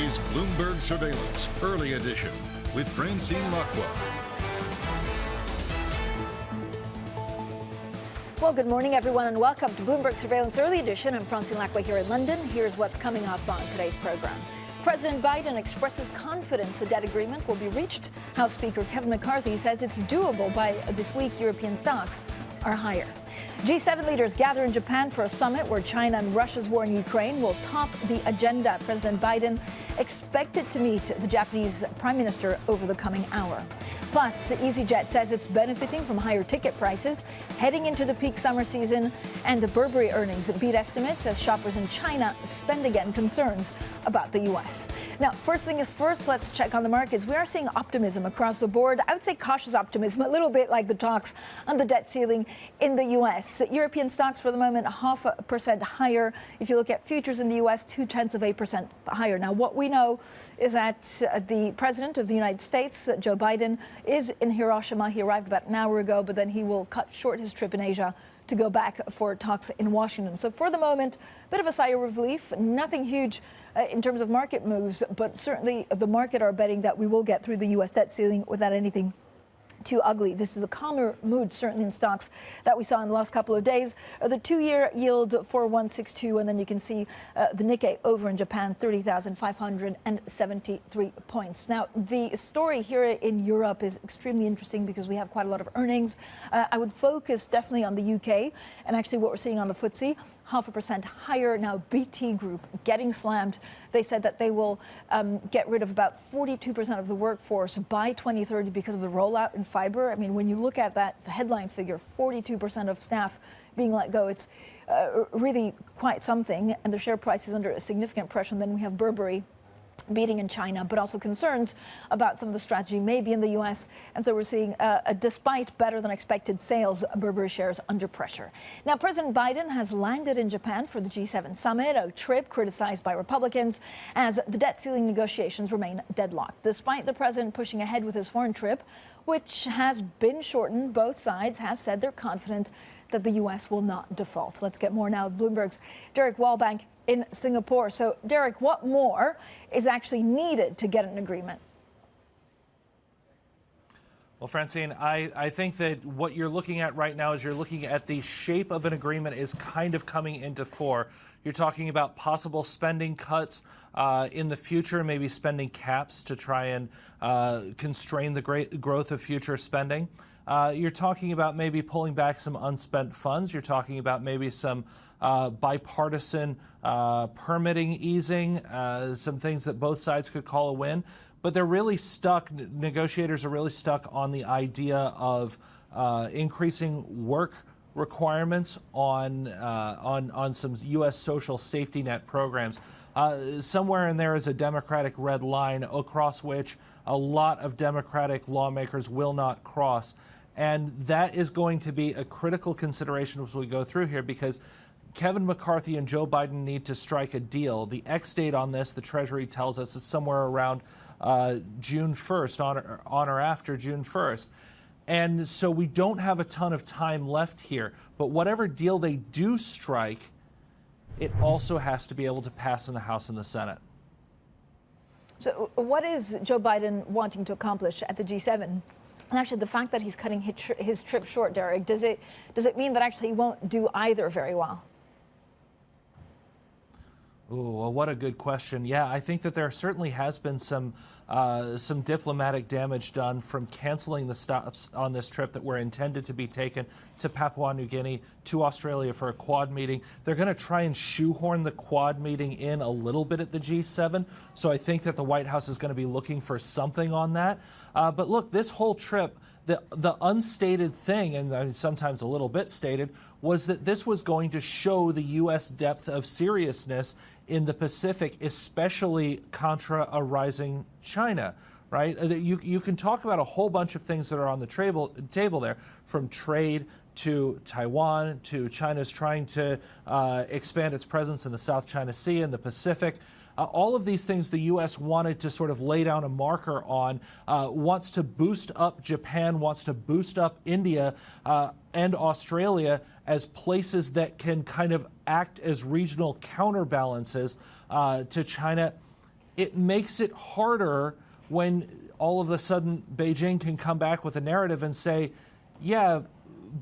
is Bloomberg Surveillance, Early Edition, with Francine Lacqua. Well, good morning, everyone, and welcome to Bloomberg Surveillance Early Edition. I'm Francine Lacqua here in London. Here's what's coming up on today's program. President Biden expresses confidence a debt agreement will be reached. House Speaker Kevin McCarthy says it's doable by this week. European stocks are higher. G7 leaders gather in Japan for a summit where China and Russia's war in Ukraine will top the agenda. President Biden expected to meet the Japanese Prime Minister over the coming hour. Plus, EasyJet says it's benefiting from higher ticket prices heading into the peak summer season, and the Burberry earnings beat estimates as shoppers in China spend again concerns about the U.S. Now, first thing is first, let's check on the markets. We are seeing optimism across the board. I would say cautious optimism, a little bit like the talks on the debt ceiling in the U.S. European stocks for the moment 0.5% higher. If you look at futures in the U.S., 0.2% higher. Now, what we know is that the president of the United States, Joe Biden, is in Hiroshima. He arrived about an hour ago, but then he will cut short his trip in Asia to go back for talks in Washington. So for the moment, a bit of a sigh of relief. Nothing huge in terms of market moves, but certainly the market are betting that we will get through the U.S. debt ceiling without anything too ugly. This is a calmer mood, certainly in stocks that we saw in the last couple of days. The two-year yield 4.162, and then you can see the Nikkei over in Japan, 30,573 points. Now, the story here in Europe is extremely interesting because we have quite a lot of earnings. I would focus definitely on the UK and actually what we're seeing on the FTSE. 0.5% higher. Now, BT Group getting slammed. They said that they will get rid of about 42% of the workforce by 2030 because of the rollout in fiber. I mean, when you look at that, the headline figure, 42% of staff being let go, it's really quite something. And the share price is under a significant pressure. And then we have Burberry beating in China, but also concerns about some of the strategy maybe in the U.S. And so we're seeing, despite better than expected sales, Burberry shares under pressure. Now, President Biden has landed in Japan for the G7 summit, a trip criticized by Republicans as the debt ceiling negotiations remain deadlocked. Despite the president pushing ahead with his foreign trip, which has been shortened, both sides have said they're confident that the U.S. will not default. Let's get more now with Bloomberg's Derek Wallbank in Singapore. So, Derek, what more is actually needed to get an agreement? Well, Francine, I think that what you're looking at right now is you're looking at the shape of an agreement is kind of coming into fore. You're talking about possible spending cuts in the future, maybe spending caps to try and constrain the growth of future spending. You're talking about maybe pulling back some unspent funds. You're talking about maybe some bipartisan permitting easing, some things that both sides could call a win. But they're really stuck, negotiators are really stuck on the idea of increasing work requirements on some U.S. social safety net programs. Somewhere in there is a Democratic red line across which a lot of Democratic lawmakers will not cross. And that is going to be a critical consideration as we go through here, because Kevin McCarthy and Joe Biden need to strike a deal. The X date on this, the Treasury tells us, is somewhere around June 1st, on or after June 1st. And so we don't have a ton of time left here. But whatever deal they do strike, it also has to be able to pass in the House and the Senate. So what is Joe Biden wanting to accomplish at the G7? And actually, the fact that he's cutting his trip short, Derek, does it mean that actually he won't do either very well? Ooh, well, what a good question. Yeah, I think that there certainly has been some diplomatic damage done from canceling the stops on this trip that were intended to be taken to Papua New Guinea, to Australia for a Quad meeting. They're going to try and shoehorn the Quad meeting in a little bit at the G7. So I think that the White House is going to be looking for something on that. But look, this whole trip, the unstated thing, and I mean, sometimes a little bit stated, was that this was going to show the U.S. depth of seriousness in the Pacific, especially contra a rising China, right? You can talk about a whole bunch of things that are on the table there, from trade to Taiwan to China's trying to expand its presence in the South China Sea and the Pacific. All of these things the U.S. wanted to sort of lay down a marker on, wants to boost up Japan, wants to boost up India and Australia as places that can kind of act as regional counterbalances to China. it makes it harder when all of a sudden Beijing can come back with a narrative and say, yeah,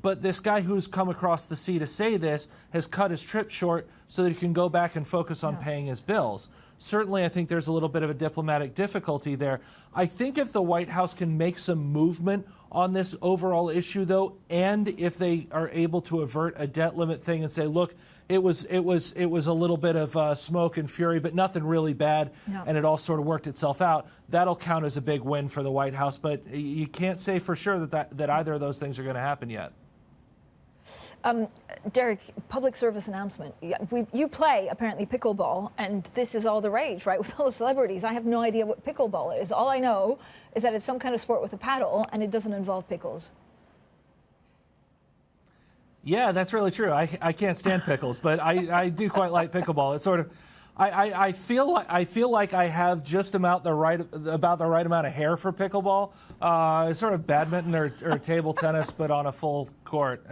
but this guy who's come across the sea to say this has cut his trip short so that he can go back and focus on paying his bills. Certainly, I think there's a little bit of a diplomatic difficulty there. I think if the White House can make some movement on this overall issue, though, and if they are able to avert a debt limit thing and say, look, it was a little bit of smoke and fury, but nothing really bad, and it all sort of worked itself out, that'll count as a big win for the White House. But you can't say for sure that either of those things are going to happen yet. Derek, public service announcement. You play, apparently, pickleball, and this is all the rage, right, with all the celebrities. I have no idea what pickleball is. All I know is that it's some kind of sport with a paddle, and it doesn't involve pickles. Yeah, that's really true. I can't stand pickles, but I do quite like pickleball. It's sort of, I feel like I have just about the right amount of hair for pickleball. It's sort of badminton or table tennis, but on a full court.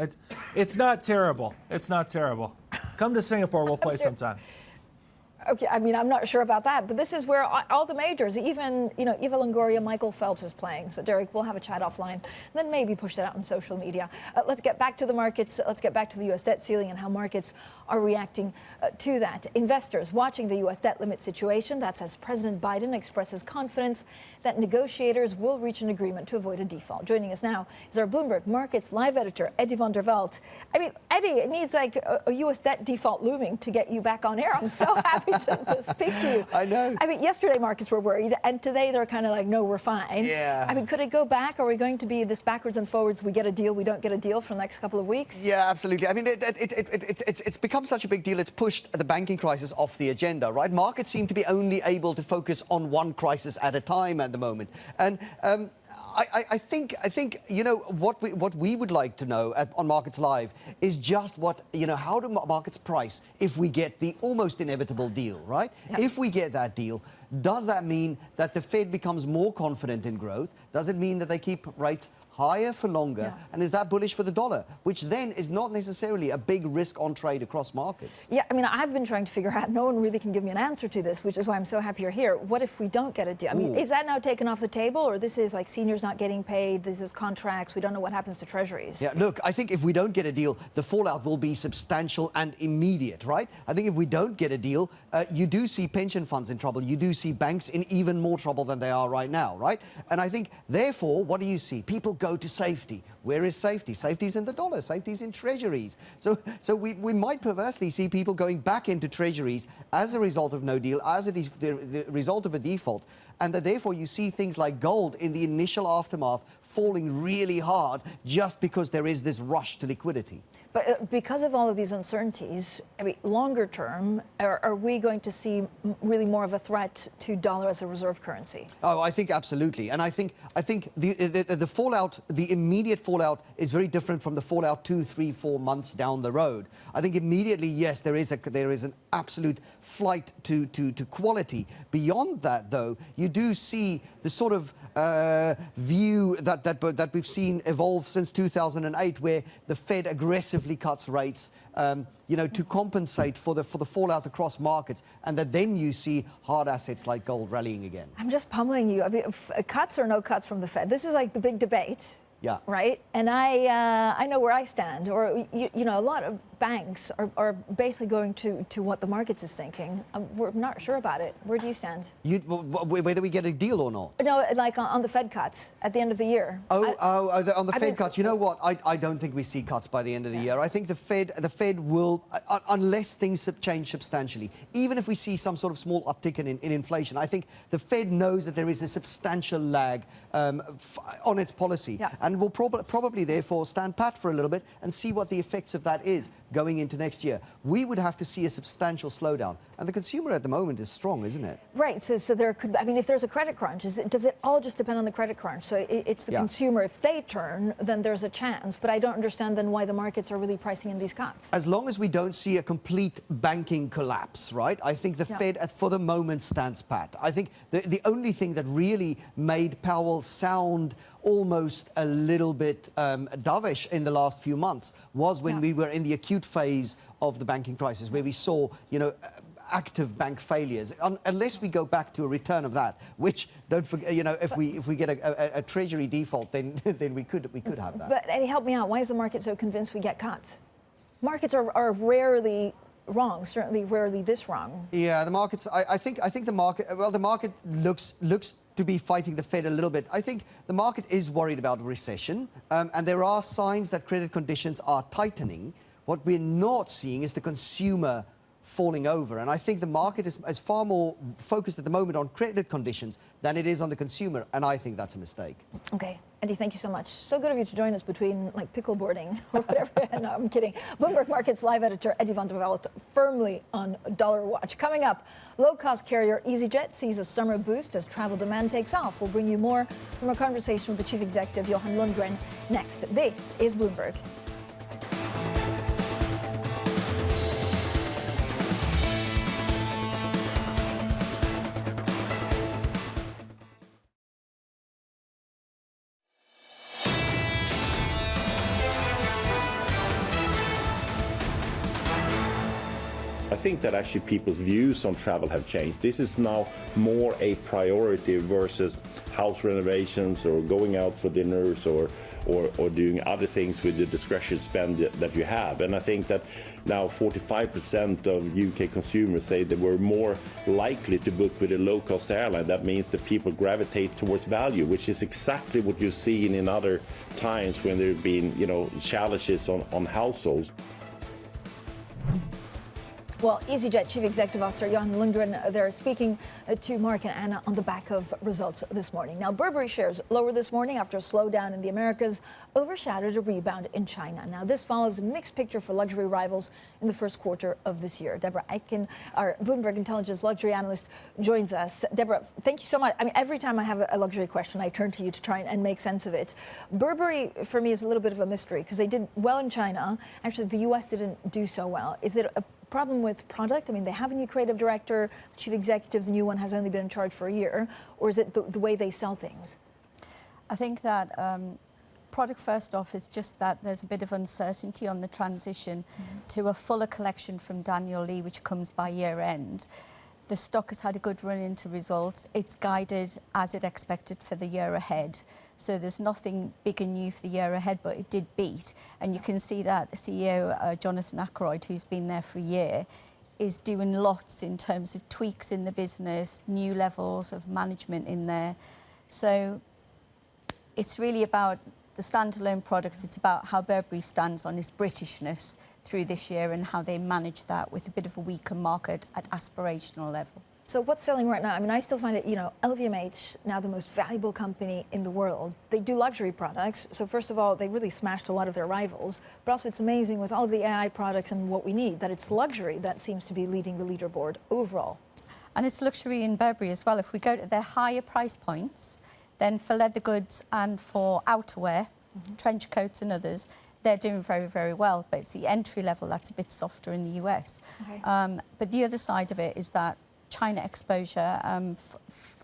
It's not terrible. It's not terrible. Come to Singapore, we'll play sometime. Okay, I mean, I'm not sure about that, but this is where all the majors, even, Eva Longoria, Michael Phelps is playing. So, Derek, we'll have a chat offline and then maybe push that out on social media. Let's get back to the markets. Let's get back to the U.S. debt ceiling and how markets are reacting to that. Investors watching the U.S. debt limit situation. That's as President Biden expresses confidence that negotiators will reach an agreement to avoid a default. Joining us now is our Bloomberg Markets live editor, Eddie van der Veld. I mean, Eddie, it needs like a U.S. debt default looming to get you back on air. I'm so happy to speak to you. I know. I mean, yesterday markets were worried, and today they're kind of like, no, we're fine. Yeah. I mean, could it go back? Are we going to be this backwards and forwards? We get a deal, we don't get a deal for the next couple of weeks? Yeah, absolutely. I mean, it's become such a big deal. It's pushed the banking crisis off the agenda, right? Markets seem to be only able to focus on one crisis at a time at the moment, and I think what we would like to know on Markets Live is just how do markets price if we get the almost inevitable deal, right? Yep. If we get that deal, does that mean that the Fed becomes more confident in growth? Does it mean that they keep rates higher for longer? Yeah. And is that bullish for the dollar, which then is not necessarily a big risk on trade across markets? Yeah, I mean, I've been trying to figure out, no one really can give me an answer to this, which is why I'm so happy you're here. What if we don't get a deal? I mean, is that now taken off the table, or this is like seniors not getting paid, this is contracts, we don't know what happens to treasuries? Yeah, look, I think if we don't get a deal, the fallout will be substantial and immediate, right? I think if we don't get a deal, you do see pension funds in trouble, you do see banks in even more trouble than they are right now, right? And I think, therefore, what do you see? People go to safety. Where is safety? Safety's in the dollar. Safety's in treasuries. So we might perversely see people going back into treasuries as a result of no deal, as the result of a default, and that therefore you see things like gold in the initial aftermath falling really hard just because there is this rush to liquidity. But because of all of these uncertainties, I mean, longer term, are we going to see really more of a threat to dollar as a reserve currency? Oh, I think absolutely. And I think the fallout, the immediate fallout is very different from the fallout 2, 3, 4 months down the road. I think immediately, yes, there is an absolute flight to quality. Beyond that, though, you do see the sort of view that we've seen evolve since 2008, where the Fed aggressively cuts rates, to compensate for the fallout across markets, and that then you see hard assets like gold rallying again. I'm just pummeling you. I mean, cuts or no cuts from the Fed? This is like the big debate. Yeah. Right? And I know where I stand. Or, a lot of banks are basically going to what the markets is thinking. We're not sure about it. Where do you stand? Whether we get a deal or not? No, like on the Fed cuts at the end of the year. On the Fed cuts. You know what? I don't think we see cuts by the end of the year. I think the Fed will, unless things change substantially, even if we see some sort of small uptick in inflation, I think the Fed knows that there is a substantial lag on its policy. Yeah. And will probably therefore stand pat for a little bit and see what the effects of that is going into next year. We would have to see a substantial slowdown. And the consumer at the moment is strong, isn't it? Right. So there could, I mean, if there's a credit crunch, does it all just depend on the credit crunch? So it's the consumer. If they turn, then there's a chance. But I don't understand then why the markets are really pricing in these cuts. As long as we don't see a complete banking collapse, right? I think the Fed, for the moment, stands pat. I think the only thing that really made Powell sound almost a little bit dovish in the last few months was when we were in the acute phase of the banking crisis, where we saw, active bank failures, unless we go back to a return of that, which, don't forget, you know, if we get a treasury default, then we could have that. But Eddie, help me out. Why is the market so convinced we get cuts? Markets are rarely wrong, certainly rarely this wrong. Yeah, the markets. I think the market. Well, the market looks to be fighting the Fed a little bit. I think the market is worried about recession, and there are signs that credit conditions are tightening. What we're not seeing is the consumer falling over. And I think the market is far more focused at the moment on credit conditions than it is on the consumer. And I think that's a mistake. Okay. Eddie, thank you so much. So good of you to join us between like pickleboarding or whatever. No, I'm kidding. Bloomberg Markets live editor Eddie van der Velde firmly on dollar watch. Coming up, low-cost carrier EasyJet sees a summer boost as travel demand takes off. We'll bring you more from a conversation with the chief executive Johan Lundgren next. This is Bloomberg. I think that actually people's views on travel have changed. This is now more a priority versus house renovations or going out for dinners or doing other things with the discretionary spend that you have. And I think that now 45% of UK consumers say they were more likely to book with a low-cost airline. That means that people gravitate towards value, which is exactly what you've seen in other times when there have been, you know, challenges on households. Well, EasyJet Chief Executive Officer Johan Lundgren, they're speaking to Mark and Anna on the back of results this morning. Now, Burberry shares lower this morning after a slowdown in the Americas overshadowed a rebound in China. Now, this follows a mixed picture for luxury rivals in the first quarter of this year. Deborah Eichen, our Bloomberg Intelligence luxury analyst, joins us. Deborah, thank you so much. I mean, every time I have a luxury question, I turn to you to try and make sense of it. Burberry, for me, is a little bit of a mystery because they did well in China. Actually, the U.S. didn't do so well. Is it a problem with product? I mean, they have a new creative director, the chief executive, the new one has only been in charge for a year, or is it the way they sell things? I think that product, first off, is just that there's a bit of uncertainty on the transition to a fuller collection from Daniel Lee, which comes by year end. The stock has had a good run into results. It's guided as it expected for the year ahead. So there's nothing big and new for the year ahead, but it did beat. And you can see that the CEO, Jonathan Ackroyd, who's been there for a year, is doing lots in terms of tweaks in the business, new levels of management in there. So it's really about the standalone product. It's about how Burberry stands on its Britishness through this year and how they manage that with a bit of a weaker market at aspirational level. So what's selling right now? I mean, I still find it, you know, LVMH, now the most valuable company in the world. They do luxury products. So first of all, they really smashed a lot of their rivals. But also it's amazing with all of the AI products and what we need, that it's luxury that seems to be leading the leaderboard overall. And it's luxury in Burberry as well. If we go to their higher price points, then for leather goods and for outerwear, trench coats and others, they're doing very, very well. But it's the entry level that's a bit softer in the US. Okay. But the other side of it is that China exposure.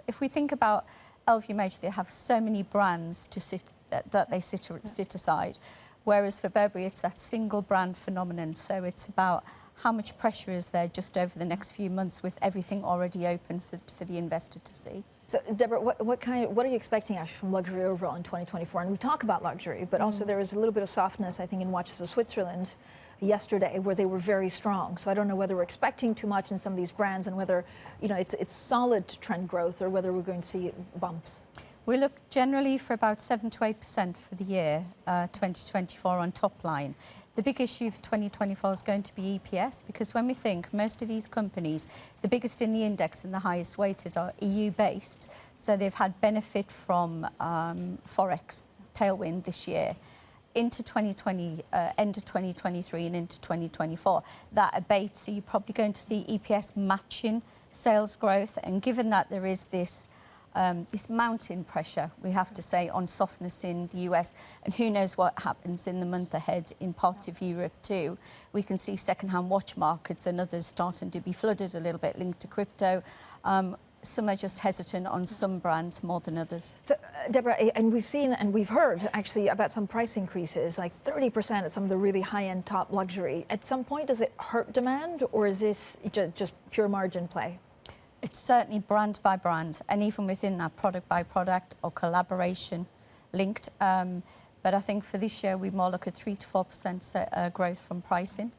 If we think about LVMH, they have so many brands to that they sit aside, whereas for Burberry, it's that single brand phenomenon. So it's about how much pressure is there just over the next few months with everything already open for the investor to see. So, Deborah, what are you expecting actually from luxury overall in 2024? And we talk about luxury, but also there is a little bit of softness, I think, in Watches of Switzerland yesterday, where they were very strong. So I don't know whether we're expecting too much in some of these brands and whether, you know, it's solid trend growth or whether we're going to see bumps. We look generally for about 7 to 8% for the year 2024 on top line. The big issue for 2024 is going to be EPS, because when we think most of these companies, the biggest in the index and the highest weighted are EU-based, so they've had benefit from Forex tailwind this year. Into 2020, end of 2023 and into 2024, that abates, so you're probably going to see EPS matching sales growth. And given that there is this mounting pressure, we have to say, on softness in the US, and who knows what happens in the month ahead in parts of Europe too. We can see second-hand watch markets and others starting to be flooded a little bit linked to crypto. some are just hesitant on some brands more than others. So, Deborah, and we've seen and we've heard actually about some price increases, like 30% at some of the really high-end top luxury. At some point, does it hurt demand, or is this just pure margin play? It's certainly brand by brand, and even within that, product by product or collaboration linked. But I think for this year, we more look at 3 to 4% growth from pricing.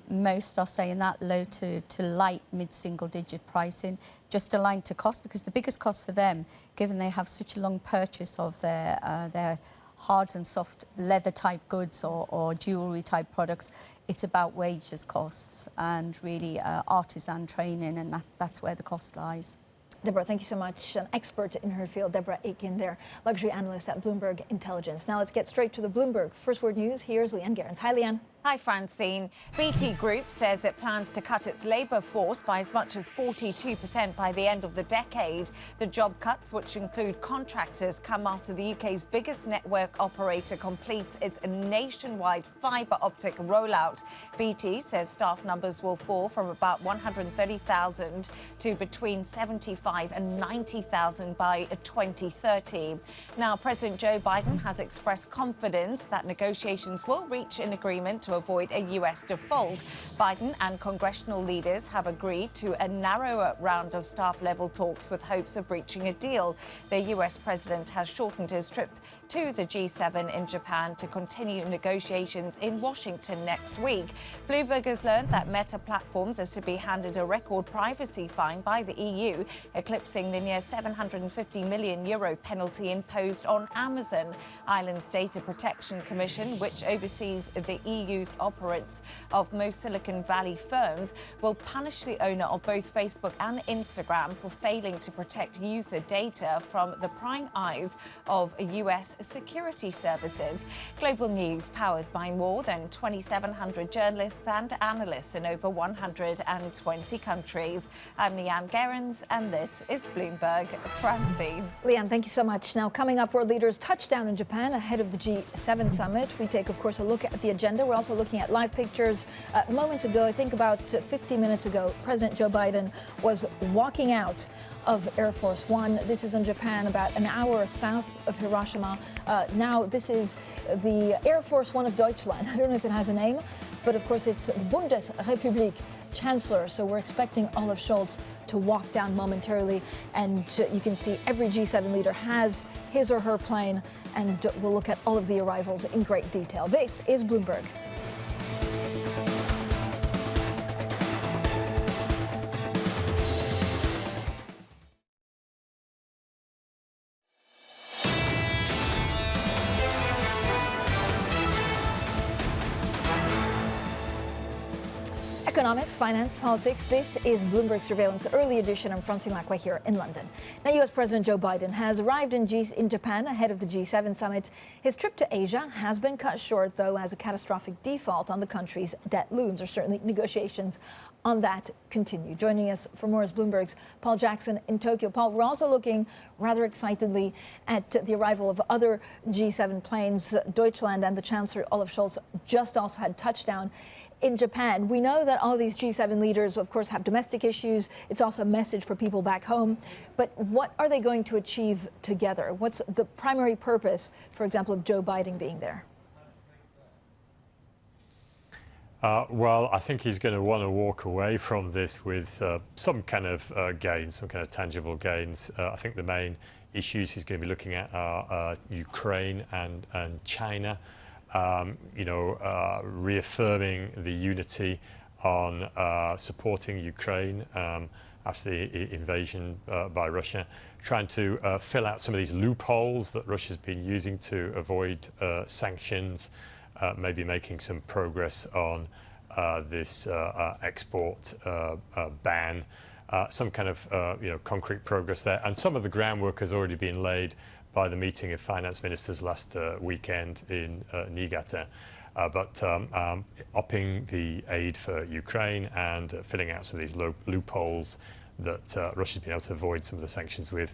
Most are saying that low to light mid-single-digit pricing, just aligned to cost, because the biggest cost for them, given they have such a long purchase of their hard and soft leather-type goods or jewellery-type products, it's about wages costs and really artisan training, and that's where the cost lies. Deborah, thank you so much. An expert in her field, Deborah Aiken there, luxury analyst at Bloomberg Intelligence. Now let's get straight to the Bloomberg First Word News. Here's Leanne Gerrans. Hi, Leanne. Hi, Francine. BT Group says it plans to cut its labour force by as much as 42% by the end of the decade. The job cuts, which include contractors, come after the UK's biggest network operator completes its nationwide fibre optic rollout. BT says staff numbers will fall from about 130,000 to between 75 and 90,000 by 2030. Now, President Joe Biden has expressed confidence that negotiations will reach an agreement to avoid a US default. Biden and congressional leaders have agreed to a narrower round of staff-level talks with hopes of reaching a deal. The US president has shortened his trip to the G7 in Japan to continue negotiations in Washington next week. Bloomberg has learned that Meta Platforms is to be handed a record privacy fine by the EU, eclipsing the near €750 million penalty imposed on Amazon. Ireland's Data Protection Commission, which oversees the EU's operates of most Silicon Valley firms, will punish the owner of both Facebook and Instagram for failing to protect user data from the prying eyes of US security services. Global news powered by more than 2,700 journalists and analysts in over 120 countries. I'm Leanne Gerrans, and this is Bloomberg. Francine. Leanne, thank you so much. Now, coming up, world leaders touch down in Japan ahead of the G7 summit. We take, of course, a look at the agenda. We're also looking at live pictures. Moments ago, I think about 50 minutes ago, President Joe Biden was walking out of Air Force One. This is in Japan, about an hour south of Hiroshima. Now, this is the Air Force One of Deutschland. I don't know if it has a name, but of course it's Bundesrepublik Chancellor. So we're expecting Olaf Scholz to walk down momentarily. And you can see every G7 leader has his or her plane. And we'll look at all of the arrivals in great detail. This is Bloomberg. Economics, finance, politics. This is Bloomberg Surveillance Early Edition. I'm Francine Lacqua here in London. Now, U.S. President Joe Biden has arrived in Japan ahead of the G7 summit. His trip to Asia has been cut short, though, as a catastrophic default on the country's debt looms, or certainly negotiations on that continue. Joining us for more is Bloomberg's Paul Jackson in Tokyo. Paul, we're also looking rather excitedly at the arrival of other G7 planes. Deutschland and the Chancellor Olaf Scholz just also had touchdown in Japan. We know that all these G7 leaders, of course, have domestic issues. It's also a message for people back home. But what are they going to achieve together? What's the primary purpose, for example, of Joe Biden being there? Well, I think he's going to want to walk away from this with some kind of gains, some kind of tangible gains. I think the main issues he's going to be looking at are Ukraine and China. Reaffirming the unity on supporting Ukraine after the invasion by Russia, trying to fill out some of these loopholes that Russia's been using to avoid sanctions, maybe making some progress on this export ban, some kind of concrete progress there. And some of the groundwork has already been laid by the meeting of finance ministers last weekend in Niigata, but upping the aid for Ukraine and filling out some of these loopholes that Russia's been able to avoid some of the sanctions with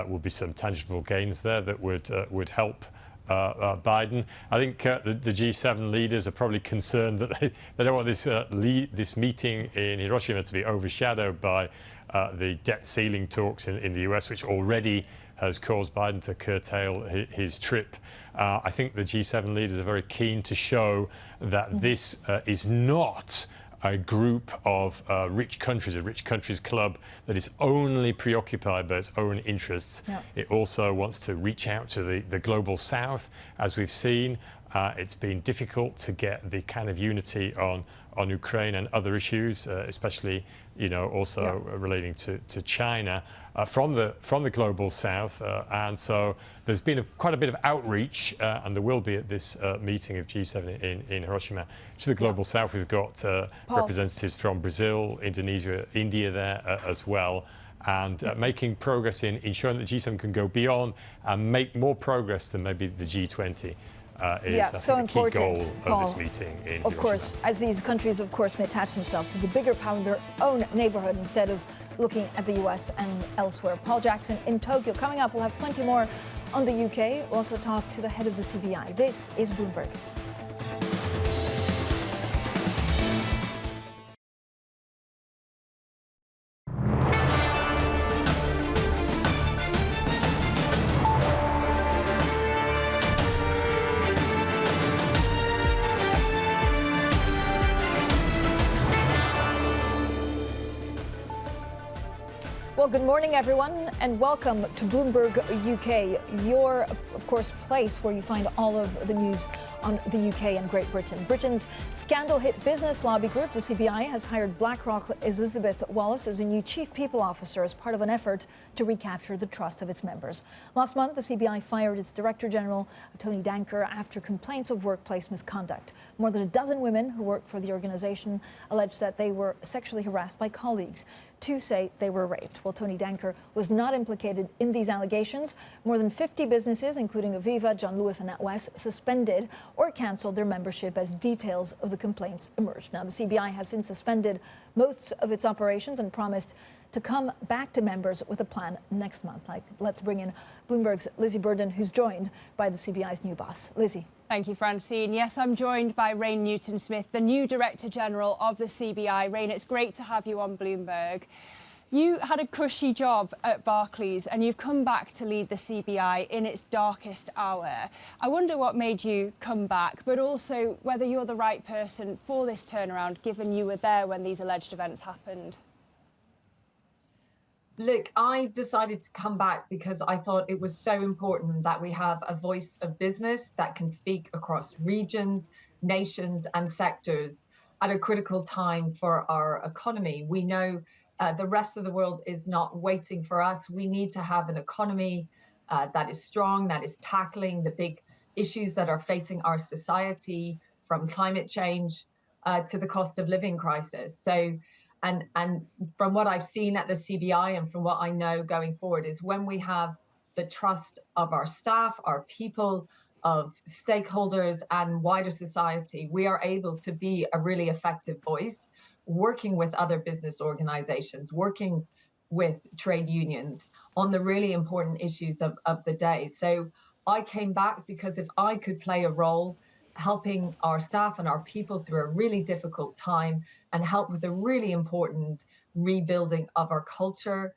will be some tangible gains there that would help Biden. I think the G7 leaders are probably concerned that they don't want this meeting in Hiroshima to be overshadowed by the debt ceiling talks in the US, which already has caused Biden to curtail his trip. I think the G7 leaders are very keen to show that this is not a group of rich countries, a rich countries club that is only preoccupied by its own interests. Yeah. It also wants to reach out to the global south, as we've seen. It's been difficult to get the kind of unity on Ukraine and other issues, especially, also relating to China from the global south. And so there's been quite a bit of outreach, and there will be at this meeting of G7 in Hiroshima. To the global south, we've got representatives from Brazil, Indonesia, India there as well. And making progress in ensuring that G7 can go beyond and make more progress than maybe the G20. Is so a key goal Paul, of this meeting in Of Hiroshima. course, as these countries, of course, may attach themselves to the bigger power in their own neighborhood instead of looking at the US and elsewhere. Paul Jackson in Tokyo. Coming up, we'll have plenty more on the UK. We'll also talk to the head of the CBI. This is Bloomberg. Well, good morning, everyone, and welcome to Bloomberg UK, your, of course, place where you find all of the news on the UK and Great Britain. Britain's scandal-hit business lobby group, the CBI, has hired BlackRock Elizabeth Wallace as a new chief people officer as part of an effort to recapture the trust of its members. Last month, the CBI fired its Director General, Tony Danker, after complaints of workplace misconduct. More than a dozen women who worked for the organization alleged that they were sexually harassed by colleagues. Two say they were raped. Well, Tony Danker was not implicated in these allegations. More than 50 businesses, including Aviva, John Lewis and NatWest, suspended or canceled their membership as details of the complaints emerged. Now, the CBI has since suspended most of its operations and promised to come back to members with a plan next month. Let's bring in Bloomberg's Lizzie Burden, who's joined by the CBI's new boss. Lizzie. Thank you, Francine. Yes, I'm joined by Rain Newton-Smith, the new Director General of the CBI. Rain, it's great to have you on Bloomberg. You had a cushy job at Barclays and you've come back to lead the CBI in its darkest hour. I wonder what made you come back, but also whether you're the right person for this turnaround, given you were there when these alleged events happened. Look, I decided to come back because I thought it was so important that we have a voice of business that can speak across regions, nations and sectors at a critical time for our economy. We know the rest of the world is not waiting for us. We need to have an economy that is strong, that is tackling the big issues that are facing our society, from climate change to the cost of living crisis. So, and from what I've seen at the CBI and from what I know going forward is when we have the trust of our staff, our people, of stakeholders and wider society, we are able to be a really effective voice, working with other business organizations, working with trade unions on the really important issues of the day. So I came back because if I could play a role helping our staff and our people through a really difficult time and help with a really important rebuilding of our culture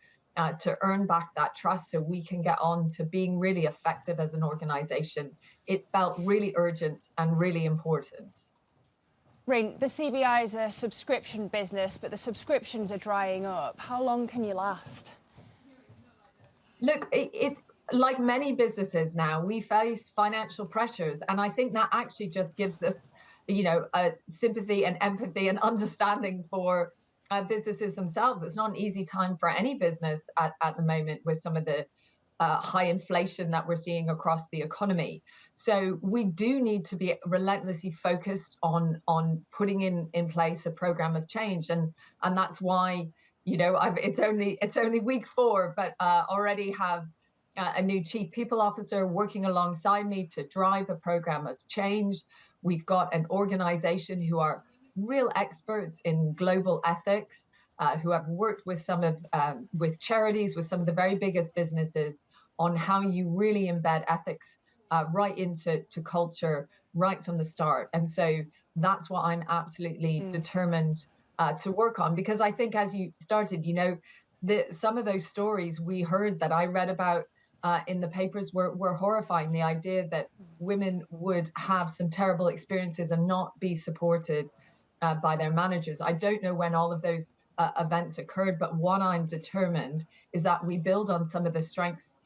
to earn back that trust so we can get on to being really effective as an organization, it felt really urgent and really important. Rain, the CBI is a subscription business, but the subscriptions are drying up. How long can you last? Look, it like many businesses now, we face financial pressures, and I think that actually just gives us, a sympathy and empathy and understanding for businesses themselves. It's not an easy time for any business at the moment with some of the high inflation that we're seeing across the economy. So we do need to be relentlessly focused on putting in place a program of change, and that's why it's only week 4, but already have a new chief people officer working alongside me to drive a program of change. We've got an organization who are real experts in global ethics, who have worked with with charities, with some of the very biggest businesses on how you really embed ethics right into culture right from the start. And so that's what I'm absolutely determined to work on, because I think as you started, some of those stories we heard that I read about in the papers were horrifying. The idea that women would have some terrible experiences and not be supported by their managers. I don't know when all of those events occurred, but what I'm determined is that we build on some of the strengths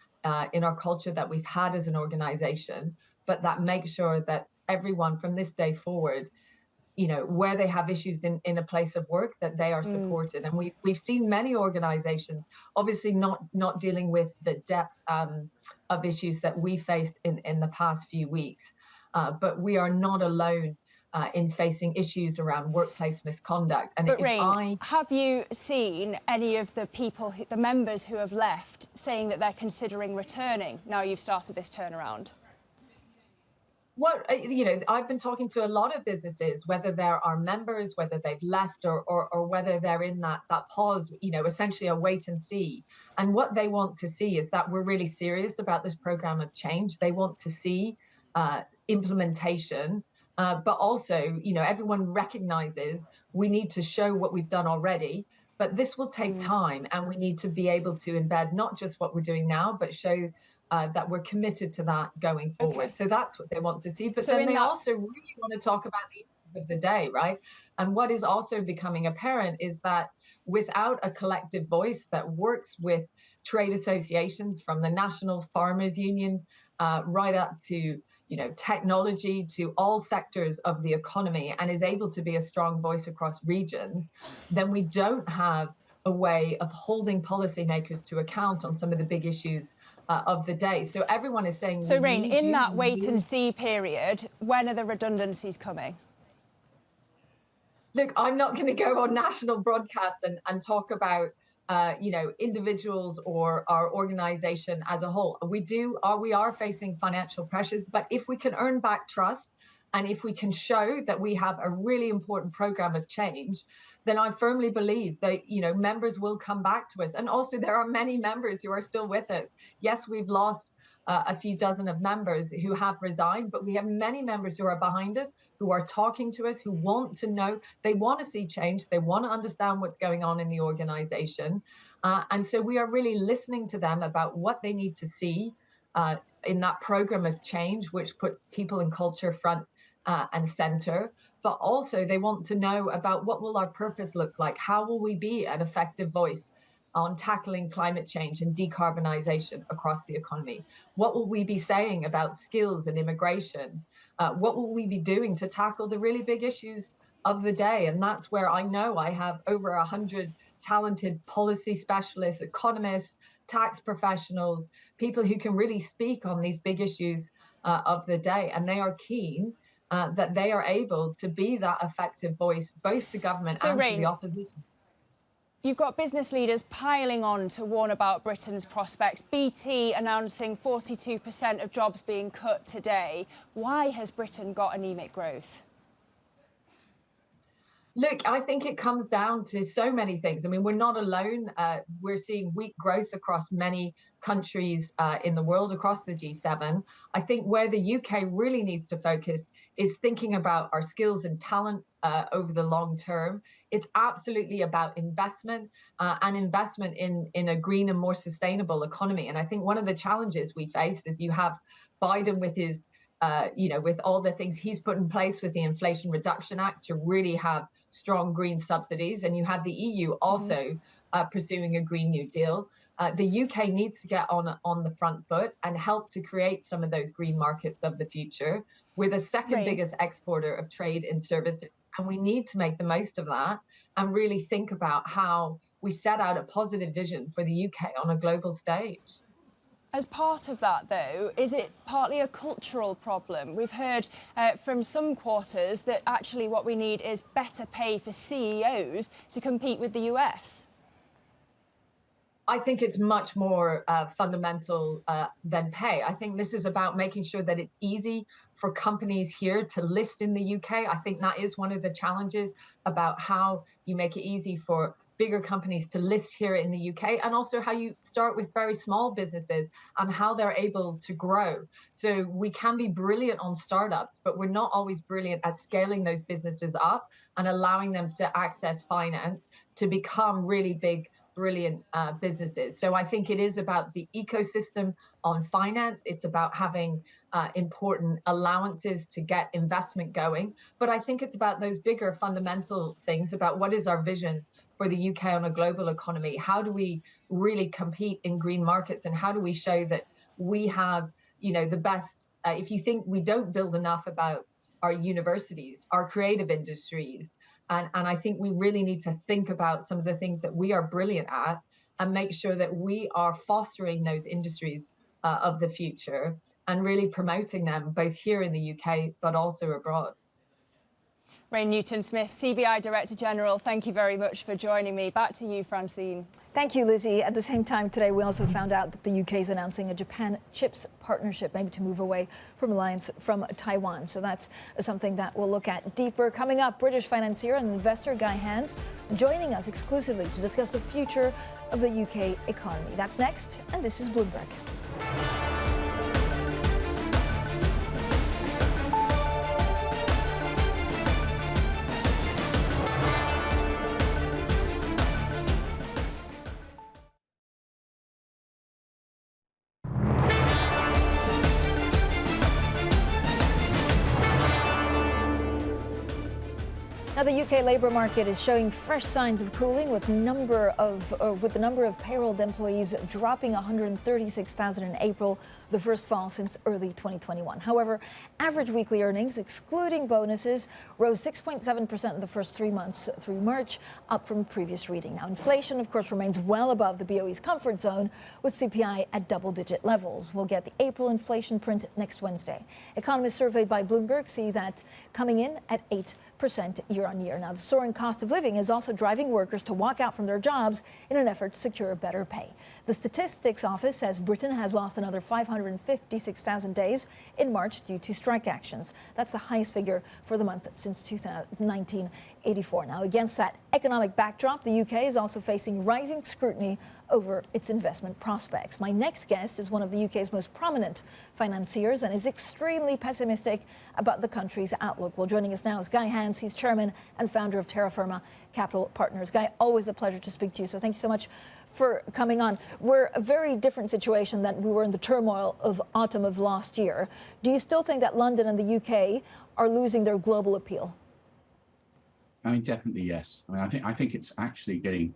in our culture that we've had as an organization, but that make sure that everyone from this day forward, you know, where they have issues in a place of work, that they are supported. And we've seen many organizations obviously not dealing with the depth of issues that we faced in the past few weeks, but we are not alone in facing issues around workplace misconduct. And but Rain, have you seen any of the people, the members who have left, saying that they're considering returning now you've started this turnaround? Well, you know, I've been talking to a lot of businesses, whether there are members, whether they've left or whether they're in that pause, you know, essentially a wait and see. And what they want to see is that we're really serious about this program of change. They want to see implementation, but also, you know, everyone recognizes we need to show what we've done already, but this will take time, and we need to be able to embed not just what we're doing now, but show that we're committed to that going forward. Okay. So that's what they want to see. But so then they also really want to talk about the end of the day, right? And what is also becoming apparent is that without a collective voice that works with trade associations, from the National Farmers Union right up to, you know, technology, to all sectors of the economy, and is able to be a strong voice across regions, then we don't have a way of holding policymakers to account on some of the big issues of the day. So everyone is saying... So, Rain, in that wait-and-see period, when are the redundancies coming? Look, I'm not going to go on national broadcast and talk about, you know, individuals or our organization as a whole. We are facing financial pressures, but if we can earn back trust, and if we can show that we have a really important program of change, then I firmly believe that, you know, members will come back to us. And also there are many members who are still with us. Yes, we've lost a few dozen of members who have resigned, but we have many members who are behind us, who are talking to us, who want to know, they want to see change, they want to understand what's going on in the organization. And so we are really listening to them about what they need to see in that program of change, which puts people and culture front and center. But also they want to know about what will our purpose look like? How will we be an effective voice on tackling climate change and decarbonization across the economy? What will we be saying about skills and immigration? What will we be doing to tackle the really big issues of the day? And that's where I know I have over 100 talented policy specialists, economists, tax professionals, people who can really speak on these big issues of the day. And they are keen that they are able to be that effective voice, both to government and to the opposition. You've got business leaders piling on to warn about Britain's prospects. BT announcing 42% of jobs being cut today. Why has Britain got anemic growth? Look, I think it comes down to so many things. I mean, we're not alone. We're seeing weak growth across many countries in the world, across the G7. I think where the UK really needs to focus is thinking about our skills and talent over the long term. It's absolutely about investment and investment in a green and more sustainable economy. And I think one of the challenges we face is you have Biden with his you know, with all the things he's put in place with the Inflation Reduction Act to really have strong green subsidies. And you have the EU also pursuing a Green New Deal. The UK needs to get on the front foot and help to create some of those green markets of the future. We're the second biggest exporter of trade and services, and we need to make the most of that and really think about how we set out a positive vision for the UK on a global stage. As part of that, though, is it partly a cultural problem? We've heard from some quarters that actually what we need is better pay for CEOs to compete with the US. I think it's much more fundamental than pay. I think this is about making sure that it's easy for companies here to list in the UK. I think that is one of the challenges about how you make it easy for bigger companies to list here in the UK, and also how you start with very small businesses and how they're able to grow. So we can be brilliant on startups, but we're not always brilliant at scaling those businesses up and allowing them to access finance to become really big brilliant businesses. So I think it is about the ecosystem on finance. It's about having important allowances to get investment going. But I think it's about those bigger fundamental things about what is our vision for the UK on a global economy. How do we really compete in green markets, and how do we show that we have, the best? If you think we don't build enough about our universities, our creative industries, and I think we really need to think about some of the things that we are brilliant at and make sure that we are fostering those industries of the future and really promoting them both here in the UK but also abroad. Rain Newton-Smith, CBI Director General, thank you very much for joining me. Back to you, Francine. Thank you, Lizzie. At the same time today, we also found out that the UK is announcing a Japan chips partnership, maybe to move away from reliance from Taiwan. So that's something that we'll look at deeper. Coming up, British financier and investor Guy Hans joining us exclusively to discuss the future of the UK economy. That's next, and this is Bloomberg. Now, the UK labour market is showing fresh signs of cooling, with the number of payrolled employees dropping 136,000 in April, the first fall since early 2021. However, average weekly earnings, excluding bonuses, rose 6.7% in the first 3 months through March, up from previous reading. Now, inflation, of course, remains well above the BOE's comfort zone, with CPI at double-digit levels. We'll get the April inflation print next Wednesday. Economists surveyed by Bloomberg see that coming in at 8% year-on-year. Now, the soaring cost of living is also driving workers to walk out from their jobs in an effort to secure better pay. The Statistics Office says Britain has lost another 556,000 days in March due to strike actions. That's the highest figure for the month since 1984. Now, against that economic backdrop, the UK is also facing rising scrutiny over its investment prospects. My next guest is one of the UK's most prominent financiers and is extremely pessimistic about the country's outlook. Well, joining us now is Guy Hans. He's chairman and founder of Terra Firma Capital Partners. Guy, always a pleasure to speak to you. So thank you so much for coming on. We're a very different situation than we were in the turmoil of autumn of last year. Do you still think that London and the UK are losing their global appeal? I mean, definitely yes. I think it's actually getting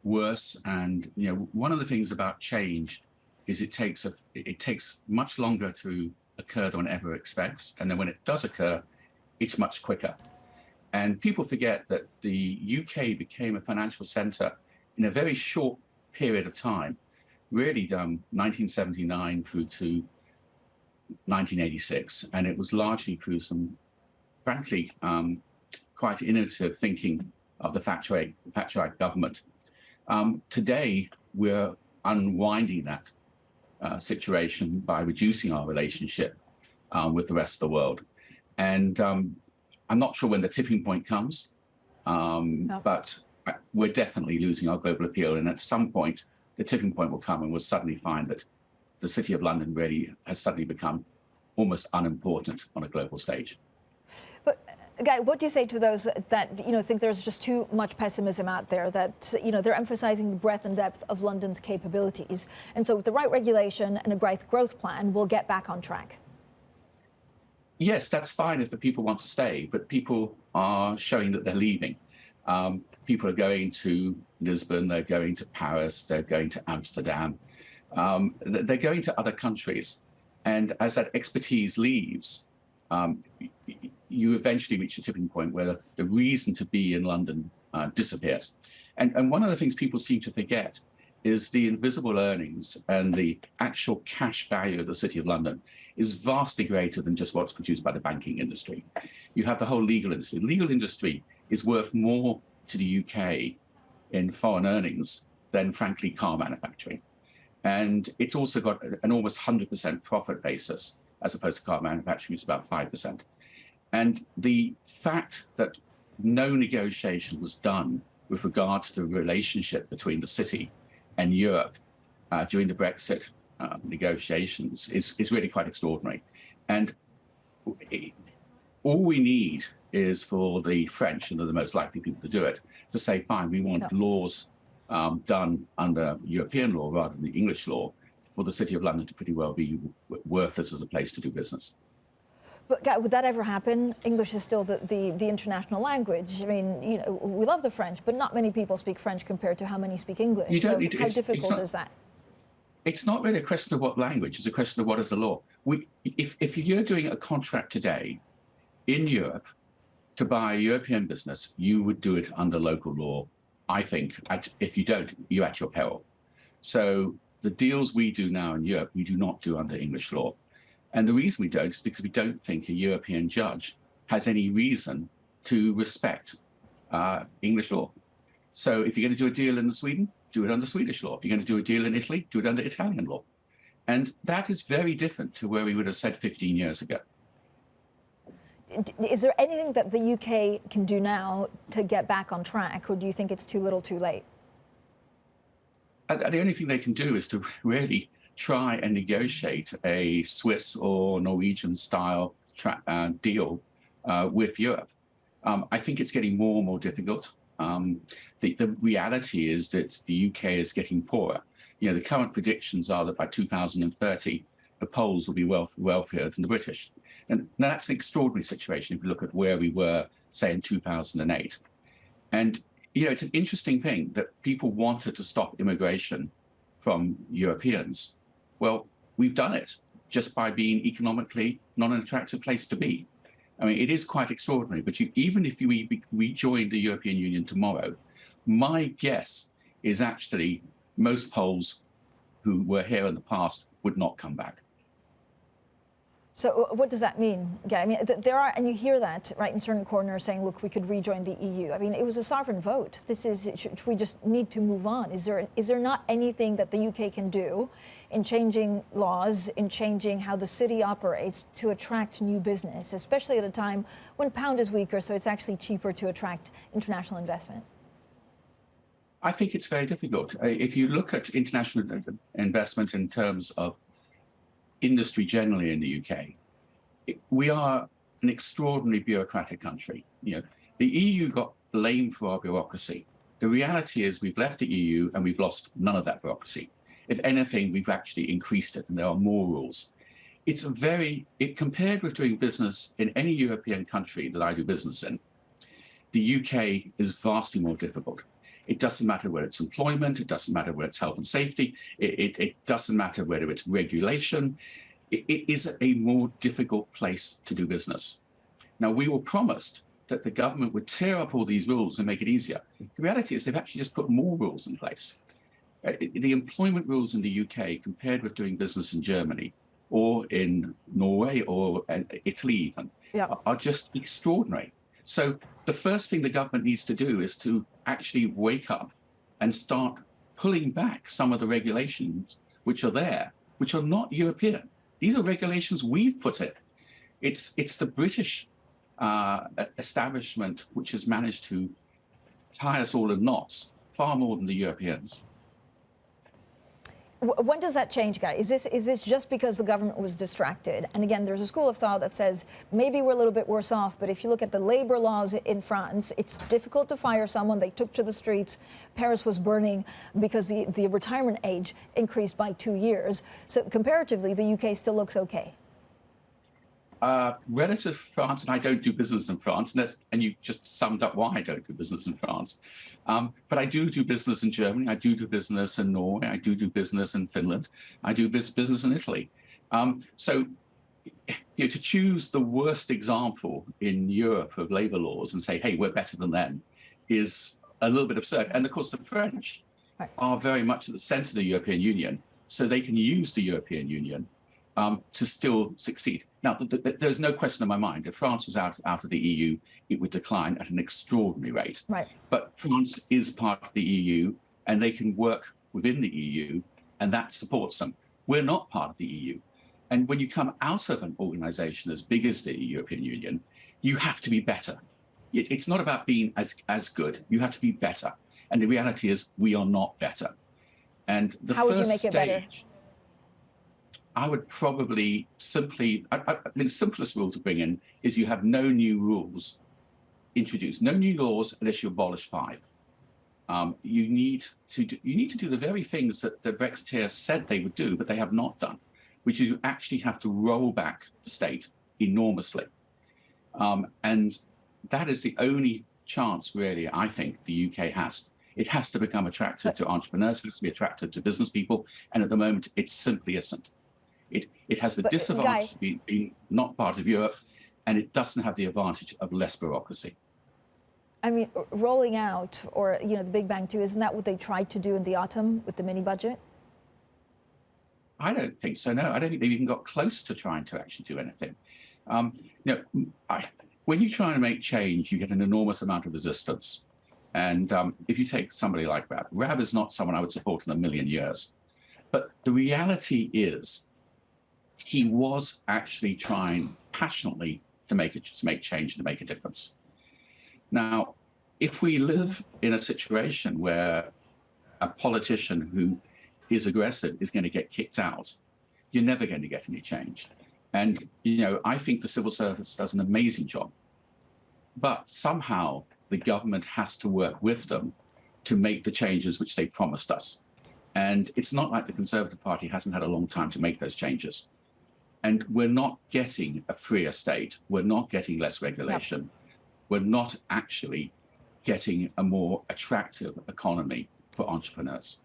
worse. And one of the things about change is it takes much longer to occur than one ever expects, and then when it does occur, it's much quicker. And people forget that the UK became a financial centre in a very short period of time, really 1979 through to 1986, and it was largely through some, frankly, quite innovative thinking of the Thatcherite government. Today, we're unwinding that situation by reducing our relationship with the rest of the world. And I'm not sure when the tipping point comes, but we're definitely losing our global appeal. And at some point, the tipping point will come and we'll suddenly find that the City of London really has suddenly become almost unimportant on a global stage. But Guy, what do you say to those that think there's just too much pessimism out there, that they're emphasizing the breadth and depth of London's capabilities, and so with the right regulation and a great growth plan, we'll get back on track? Yes, that's fine if the people want to stay, but people are showing that they're leaving. People are going to Lisbon, they're going to Paris, they're going to Amsterdam, they're going to other countries, and as that expertise leaves, you eventually reach a tipping point where the reason to be in London disappears. And one of the things people seem to forget is the invisible earnings and the actual cash value of the City of London is vastly greater than just what's produced by the banking industry. You have the whole legal industry. The legal industry is worth more to the UK in foreign earnings than, frankly, car manufacturing. And it's also got an almost 100% profit basis, as opposed to car manufacturing, it's about 5%. And the fact that no negotiation was done with regard to the relationship between the city and Europe during the Brexit negotiations is really quite extraordinary. And all we need is for the French, and they're the most likely people to do it, to say, fine, we want laws done under European law rather than the English law for the City of London to pretty well be worthless as a place to do business. But Guy, would that ever happen? English is still the international language. I mean, you know, we love the French, but not many people speak French compared to how many speak English. So how difficult is that? It's not really a question of what language, it's a question of what is the law. If you're doing a contract today in Europe to buy a European business, you would do it under local law, I think. If you don't, you're at your peril. So the deals we do now in Europe, we do not do under English law. And the reason we don't is because we don't think a European judge has any reason to respect English law. So if you're going to do a deal in Sweden, do it under Swedish law. If you're going to do a deal in Italy, do it under Italian law. And that is very different to where we would have said 15 years ago. Is there anything that the UK can do now to get back on track, or do you think it's too little too late? The only thing they can do is to really try and negotiate a Swiss or Norwegian style deal with Europe. I think it's getting more and more difficult. The reality is that the UK is getting poorer. You know, the current predictions are that by 2030, the Poles will be wealthier than the British. And that's an extraordinary situation if you look at where we were, say, in 2008. And, you know, it's an interesting thing that people wanted to stop immigration from Europeans. Well, we've done it just by being economically not an attractive place to be. I mean, it is quite extraordinary, but even if we joined the European Union tomorrow, my guess is actually most Poles who were here in the past would not come back. So what does that mean? Yeah, I mean, there are, and you hear that, right, in certain corners saying, look, we could rejoin the EU. I mean, it was a sovereign vote. We just need to move on. Is there not anything that the UK can do in changing laws, in changing how the city operates to attract new business, especially at a time when pound is weaker, so it's actually cheaper to attract international investment? I think it's very difficult. If you look at international investment in terms of industry generally in the UK, we are an extraordinarily bureaucratic country. You know, the EU got blamed for our bureaucracy. The reality is we've left the EU and we've lost none of that bureaucracy. If anything, we've actually increased it and there are more rules. Compared with doing business in any European country that I do business in, the UK is vastly more difficult. It doesn't matter whether it's employment, it doesn't matter whether it's health and safety, it doesn't matter whether it's regulation. It is a more difficult place to do business. Now, we were promised that the government would tear up all these rules and make it easier. The reality is they've actually just put more rules in place. The employment rules in the UK compared with doing business in Germany or in Norway or Italy even are just extraordinary. So the first thing the government needs to do is to actually wake up and start pulling back some of the regulations which are there, which are not European. These are regulations we've put in. It's the British establishment which has managed to tie us all in knots far more than the Europeans. When does that change, Guy? Is this just because the government was distracted? And again, there's a school of thought that says maybe we're a little bit worse off, but if you look at the labor laws in France, it's difficult to fire someone. They took to the streets. Paris was burning because the retirement age increased by 2 years. So comparatively, the UK still looks okay. Relative to France, and I don't do business in France, and you just summed up why I don't do business in France. But I do business in Germany, I do business in Norway, I do business in Finland, I do business in Italy. So you know, to choose the worst example in Europe of labour laws and say, hey, we're better than them, is a little bit absurd. And of course, the French are very much at the centre of the European Union, so they can use the European Union to still succeed. Now, there's no question in my mind, if France was out of the EU, it would decline at an extraordinary rate. Right. But France is part of the EU, and they can work within the EU, and that supports them. We're not part of the EU. And when you come out of an organisation as big as the European Union, you have to be better. It's not about being as good. You have to be better. And the reality is we are not better. And the How would you first make it better? I would probably simply, I mean, the simplest rule to bring in is you have no new rules introduced, no new laws unless you abolish 5. You need to do the very things that the Brexiteers said they would do, but they have not done, which is you actually have to roll back the state enormously. And that is the only chance, really, I think, the UK has. It has to become attractive to entrepreneurs, it has to be attractive to business people, and at the moment, it simply isn't. It has the disadvantage of being not part of Europe, and it doesn't have the advantage of less bureaucracy. I mean, rolling out, or, you know, the Big Bang 2, isn't that what they tried to do in the autumn with the mini budget? I don't think so, no. I don't think they've even got close to trying to actually do anything. When you try to make change, you get an enormous amount of resistance. And if you take somebody like Rab is not someone I would support in a million years. But the reality is he was actually trying passionately to make change and to make a difference. Now, if we live in a situation where a politician who is aggressive is going to get kicked out, you're never going to get any change. And, you know, I think the civil service does an amazing job. But somehow the government has to work with them to make the changes which they promised us. And it's not like the Conservative Party hasn't had a long time to make those changes. And we're not getting a freer state. We're not getting less regulation. Yep. We're not actually getting a more attractive economy for entrepreneurs.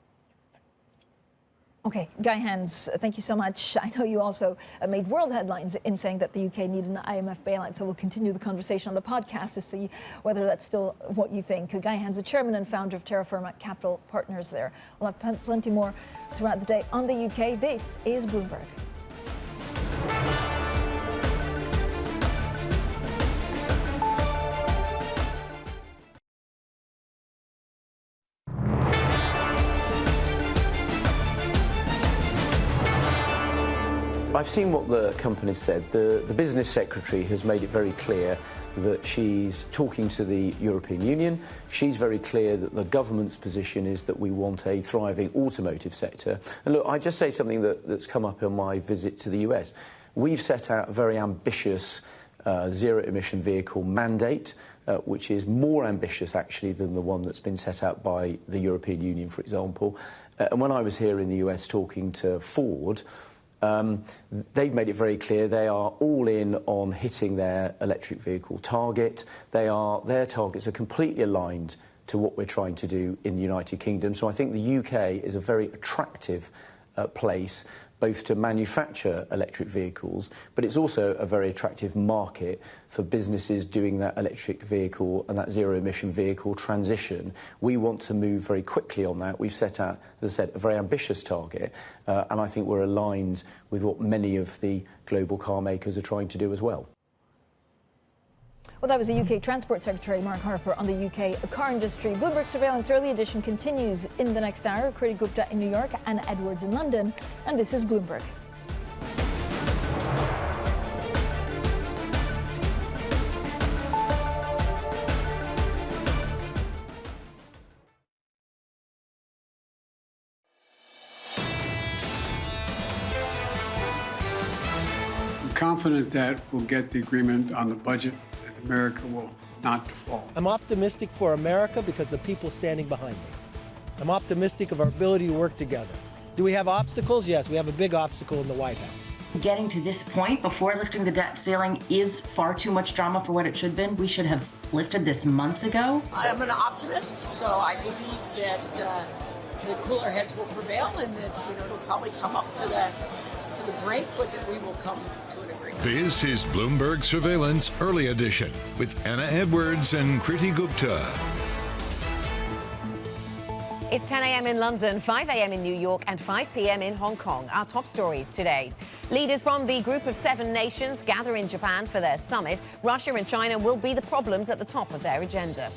Okay, Guy Hans, thank you so much. I know you also made world headlines in saying that the UK needed an IMF bailout, so we'll continue the conversation on the podcast to see whether that's still what you think. Guy Hans, the chairman and founder of Terra Firma Capital Partners there. We'll have plenty more throughout the day on the UK. This is Bloomberg. I've seen what the company said. The business secretary has made it very clear that she's talking to the European Union. She's very clear that the government's position is that we want a thriving automotive sector. And look, I just say something that's come up on my visit to the US. We've set out a very ambitious zero-emission vehicle mandate, which is more ambitious, actually, than the one that's been set out by the European Union, for example. And when I was here in the US talking to Ford, they've made it very clear they are all in on hitting their electric vehicle target. Their targets are completely aligned to what we're trying to do in the United Kingdom. So I think the UK is a very attractive place both to manufacture electric vehicles, but it's also a very attractive market for businesses doing that electric vehicle and that zero-emission vehicle transition. We want to move very quickly on that. We've set out, as I said, a very ambitious target, and I think we're aligned with what many of the global car makers are trying to do as well. Well, that was the UK Transport Secretary Mark Harper on the UK car industry. Bloomberg Surveillance Early Edition continues in the next hour. Kriti Gupta in New York, Anna Edwards in London, and this is Bloomberg. I'm confident that we'll get the agreement on the budget. America will not default. I'm optimistic for America because of people standing behind me. I'm optimistic of our ability to work together. Do we have obstacles? Yes, we have a big obstacle in the White House. Getting to this point before lifting the debt ceiling is far too much drama for what it should have been. We should have lifted this months ago. I'm an optimist, so I believe that the cooler heads will prevail and that it'll probably come up to the brink, but that we will come to an agreement. This is Bloomberg Surveillance Early Edition with Anna Edwards and Kriti Gupta. It's 10 a.m. in London, 5 a.m. in New York and 5 p.m. in Hong Kong. Our top stories today. Leaders from the Group of 7 nations gather in Japan for their summit. Russia and China will be the problems at the top of their agenda.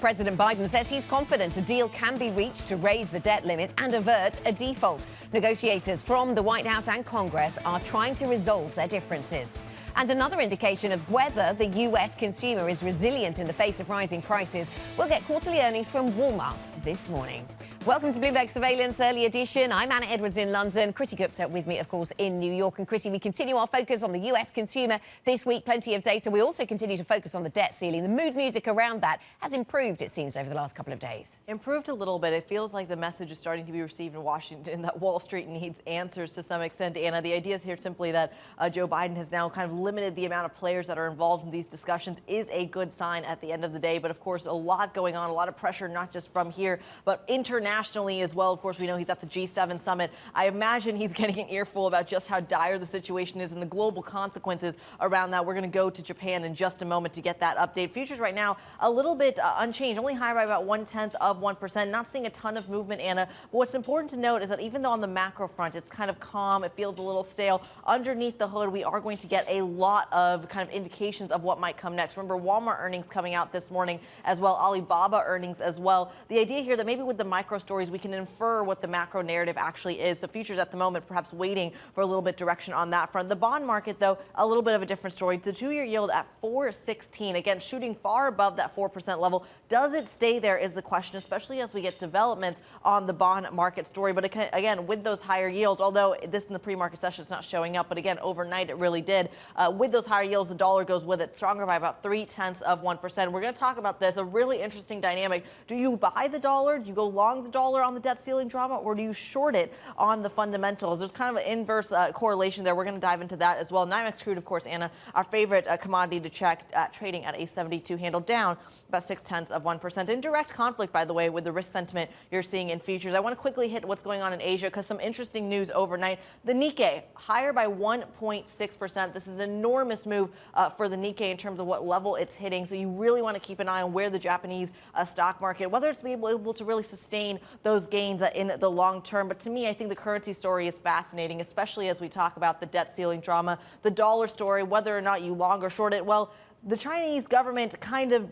President Biden says he's confident a deal can be reached to raise the debt limit and avert a default. Negotiators from the White House and Congress are trying to resolve their differences. and another indication of whether the US consumer is resilient in the face of rising prices. We'll get quarterly earnings from Walmart this morning. Welcome to Bloomberg Surveillance Early Edition. I'm Anna Edwards in London. Kriti Gupta with me, of course, in New York. And Kriti, we continue our focus on the US consumer this week. Plenty of data. We also continue to focus on the debt ceiling. The mood music around that has improved, it seems, over the last couple of days. Improved a little bit. It feels like the message is starting to be received in Washington that Wall Street needs answers to some extent. Anna, the idea is here simply that Joe Biden has now kind of limited the amount of players that are involved in these discussions is a good sign at the end of the day. But of course, a lot going on, a lot of pressure, not just from here, but internationally as well. Of course, we know he's at the G7 summit. I imagine he's getting an earful about just how dire the situation is and the global consequences around that. We're going to go to Japan in just a moment to get that update. Futures right now a little bit unchanged, only higher by about 0.1%. Not seeing a ton of movement, Anna. But what's important to note is that even though on the macro front it's kind of calm, it feels a little stale, underneath the hood we are going to get a lot of kind of indications of what might come next. Remember, Walmart earnings coming out this morning as well, Alibaba earnings as well. The idea here that maybe with the micro stories we can infer what the macro narrative actually is. So futures at the moment perhaps waiting for a little bit direction on that front. The bond market, though, a little bit of a different story. The 2-year yield at 4.16, again shooting far above that 4% level. Does it stay there is the question, especially as we get developments on the bond market story. But again, with those higher yields, although this in the pre-market session is not showing up, but again, overnight it really did. With those higher yields, the dollar goes with it, stronger by about 0.3%. We're going to talk about this, a really interesting dynamic. Do you buy the dollar? Do you go long the dollar on the debt ceiling drama, or do you short it on the fundamentals? There's kind of an inverse correlation there. We're going to dive into that as well. NYMEX crude, of course, Anna, our favorite commodity to check, trading at a 72 handle, down about 0.6%. In direct conflict, by the way, with the risk sentiment you're seeing in futures. I want to quickly hit what's going on in Asia because some interesting news overnight. The Nikkei higher by 1.6%. This is an enormous move for the Nikkei in terms of what level it's hitting. So you really want to keep an eye on where the Japanese stock market, whether it's able to really sustain those gains in the long term. But to me, I think the currency story is fascinating, especially as we talk about the debt ceiling drama, the dollar story, whether or not you long or short it. Well, the Chinese government kind of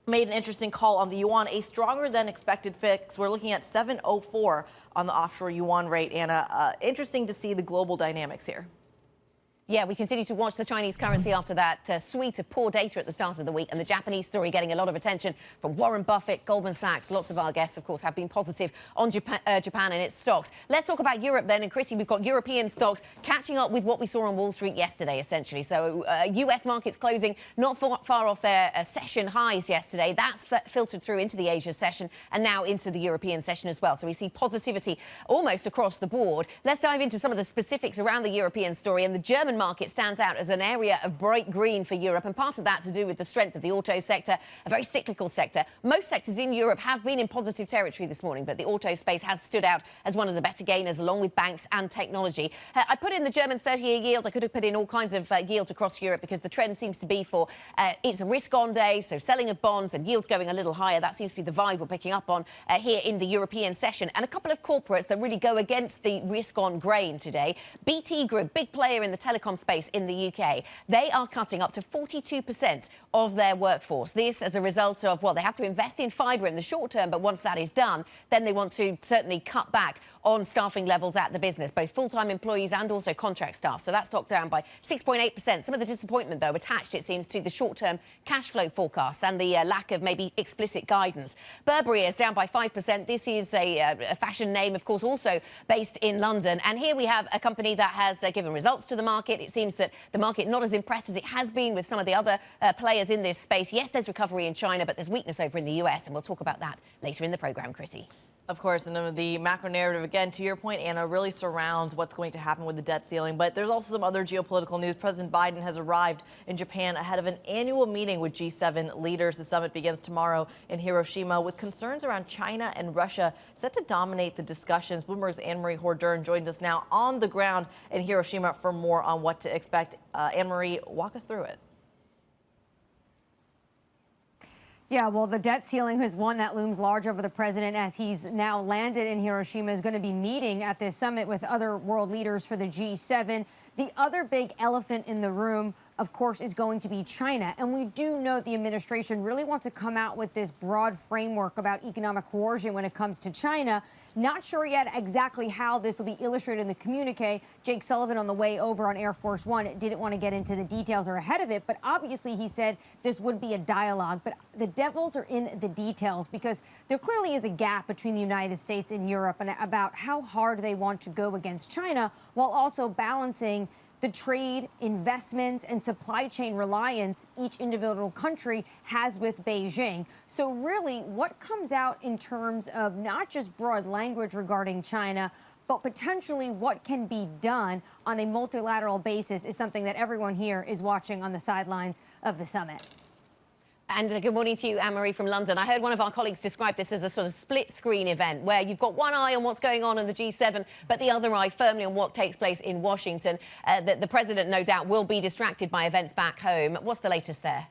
made an interesting call on the yuan, a stronger than expected fix. We're looking at 7.04 on the offshore yuan rate, Anna. Interesting to see the global dynamics here. Yeah, we continue to watch the Chinese currency after that suite of poor data at the start of the week, and the Japanese story getting a lot of attention from Warren Buffett, Goldman Sachs. Lots of our guests, of course, have been positive on Japan and its stocks. Let's talk about Europe then. And Kriti, we've got European stocks catching up with what we saw on Wall Street yesterday, essentially. So US markets closing not far off their session highs yesterday. That's filtered through into the Asia session and now into the European session as well. So we see positivity almost across the board. Let's dive into some of the specifics around the European story. And the German market stands out as an area of bright green for Europe, and part of that to do with the strength of the auto sector, a very cyclical sector. Most sectors in Europe have been in positive territory this morning, but the auto space has stood out as one of the better gainers, along with banks and technology. I put in the German 30-year yield. I could have put in all kinds of yields across Europe because the trend seems to be for it's a risk-on day, so selling of bonds and yields going a little higher. That seems to be the vibe we're picking up on here in the European session. And a couple of corporates that really go against the risk-on grain today. BT Group, big player in the telecom space in the UK. They are cutting up to 42% of their workforce. This as a result of, well, they have to invest in fibre in the short term, but once that is done, then they want to certainly cut back on staffing levels at the business, both full-time employees and also contract staff. So that's knocked down by 6.8%. Some of the disappointment, though, attached, it seems, to the short-term cash flow forecasts and the lack of maybe explicit guidance. Burberry is down by 5%. This is a fashion name, of course, also based in London. And here we have a company that has given results to the market. It seems that the market not as impressed as it has been with some of the other players in this space. Yes, there's recovery in China, but there's weakness over in the US, and we'll talk about that later in the programme, Kriti. Of course, and the macro narrative, again, to your point, Anna, really surrounds what's going to happen with the debt ceiling. But there's also some other geopolitical news. President Biden has arrived in Japan ahead of an annual meeting with G7 leaders. The summit begins tomorrow in Hiroshima, with concerns around China and Russia set to dominate the discussions. Bloomberg's Anne-Marie Hordern joins us now on the ground in Hiroshima for more on what to expect. Anne-Marie, walk us through it. Yeah, well, the debt ceiling is one that looms large over the president as he's now landed in Hiroshima, is going to be meeting at this summit with other world leaders for the G7. The other big elephant in the room of course, is going to be China. And we do know the administration really wants to come out with this broad framework about economic coercion when it comes to China. Not sure yet exactly how this will be illustrated in the communique. Jake Sullivan on the way over on Air Force One didn't want to get into the details or ahead of it, but obviously he said this would be a dialogue. But the devils are in the details, because there clearly is a gap between the United States and Europe and about how hard they want to go against China, while also balancing the trade, investments, and supply chain reliance each individual country has with Beijing. So really, what comes out in terms of not just broad language regarding China, but potentially what can be done on a multilateral basis is something that everyone here is watching on the sidelines of the summit. And good morning to you, Anne-Marie from London. I heard one of our colleagues describe this as a sort of split-screen event where you've got one eye on what's going on in the G7, but the other eye firmly on what takes place in Washington. The president, no doubt, will be distracted by events back home. What's the latest there?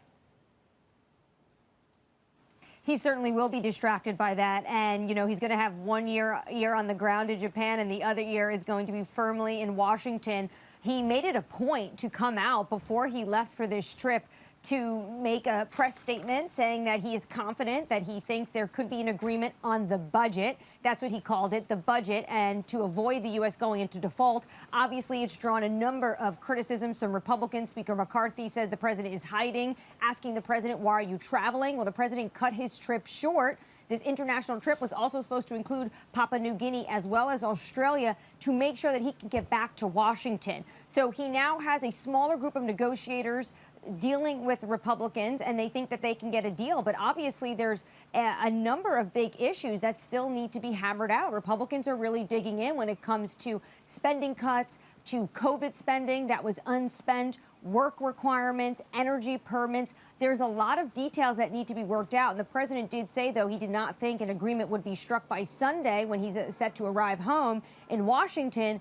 He certainly will be distracted by that. And, you know, he's going to have 1 year on the ground in Japan, and the other year is going to be firmly in Washington. He made it a point to come out before he left for this trip to make a press statement saying that he is confident, that he thinks there could be an agreement on the budget. That's what he called it, the budget, and to avoid the U.S. going into default. Obviously, it's drawn a number of criticisms from Republicans. Speaker McCarthy said the president is hiding, asking the president, why are you traveling? Well, the president cut his trip short. This international trip was also supposed to include Papua New Guinea as well as Australia to make sure that he can get back to Washington. So he now has a smaller group of negotiators dealing with Republicans, and they think that they can get a deal. But obviously, there's a number of big issues that still need to be hammered out. Republicans are really digging in when it comes to spending cuts, to COVID spending that was unspent, work requirements, energy permits. There's a lot of details that need to be worked out. And the president did say, though, he did not think an agreement would be struck by Sunday when he's set to arrive home in Washington.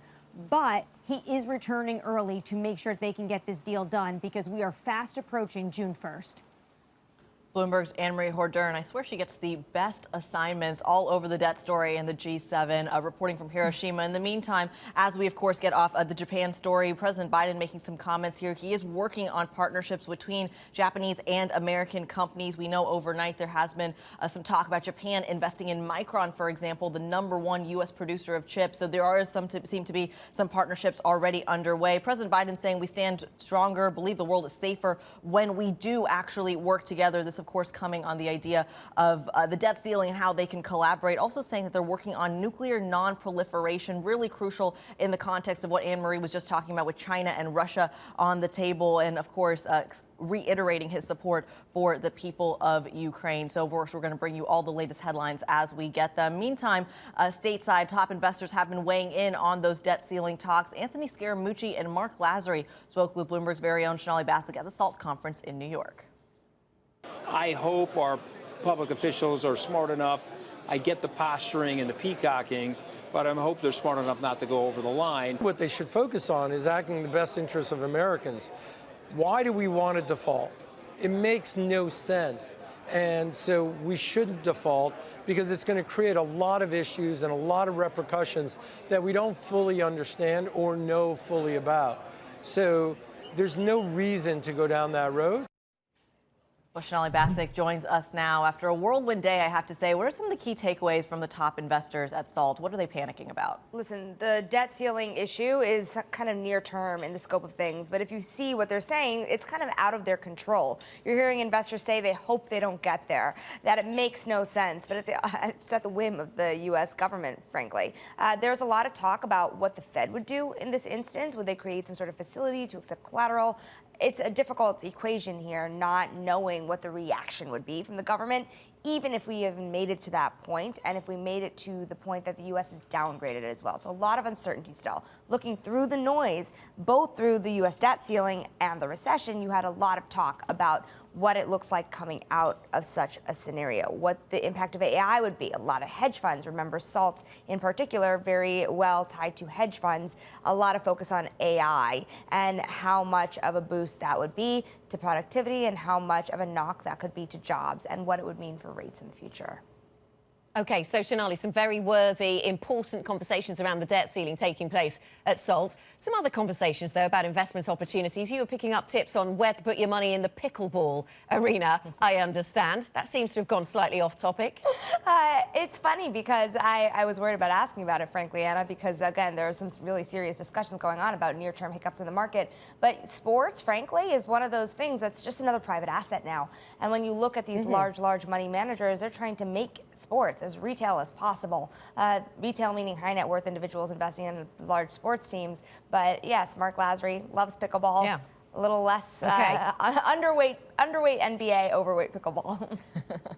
But he is returning early to make sure they can get this deal done, because we are fast approaching June 1st. Bloomberg's Anne-Marie Hordern, I swear she gets the best assignments all over the debt story and the G7, reporting from Hiroshima. In the meantime, as we, of course, get off the Japan story, President Biden making some comments here. He is working on partnerships between Japanese and American companies. We know overnight there has been some talk about Japan investing in Micron, for example, the #1 U.S. producer of chips. So there are seem to be some partnerships already underway. President Biden saying we stand stronger, believe the world is safer when we do actually work together. This, of course, coming on the idea of the debt ceiling and how they can collaborate. Also saying that they're working on nuclear non-proliferation, really crucial in the context of what Anne-Marie was just talking about with China and Russia on the table. And, of course, reiterating his support for the people of Ukraine. So, of course, we're going to bring you all the latest headlines as we get them. Meantime, stateside top investors have been weighing in on those debt ceiling talks. Anthony Scaramucci and Mark Lazary spoke with Bloomberg's very own Sonali Basak at the SALT conference in New York. I hope our public officials are smart enough. I get the posturing and the peacocking, but I hope they're smart enough not to go over the line. What they should focus on is acting in the best interests of Americans. Why do we want to default? It makes no sense. And so we shouldn't default, because it's going to create a lot of issues and a lot of repercussions that we don't fully understand or know fully about. So there's no reason to go down that road. Well, Sonali Basak joins us now after a whirlwind day, I have to say. What are some of the key takeaways from the top investors at SALT? What are they panicking about? Listen, the debt ceiling issue is kind of near term in the scope of things. But if you see what they're saying, it's kind of out of their control. You're hearing investors say they hope they don't get there, that it makes no sense. But it's at the whim of the U.S. government, frankly. There's a lot of talk about what the Fed would do in this instance. Would they create some sort of facility to accept collateral? It's a difficult equation here, not knowing what the reaction would be from the government, even if we have made it to that point, and if we made it to the point that the U.S. is downgraded as well. So a lot of uncertainty still. Looking through the noise, both through the U.S. debt ceiling and the recession, you had a lot of talk about what it looks like coming out of such a scenario, what the impact of AI would be. A lot of hedge funds, remember SALT in particular, very well tied to hedge funds, a lot of focus on AI and how much of a boost that would be to productivity and how much of a knock that could be to jobs and what it would mean for rates in the future. OK, so Sonali, some very worthy, important conversations around the debt ceiling taking place at SALT. Some other conversations, though, about investment opportunities. You were picking up tips on where to put your money in the pickleball arena, I understand. That seems to have gone slightly off topic. It's funny because I was worried about asking about it, frankly, Anna, because, again, there are some really serious discussions going on about near-term hiccups in the market. But sports, frankly, is one of those things that's just another private asset now. And when you look at these large money managers, they're trying to make sports as retail as possible. Retail meaning high net worth individuals investing in large sports teams. But yes, Mark Lasry loves pickleball. Yeah. A little less underweight NBA, overweight pickleball.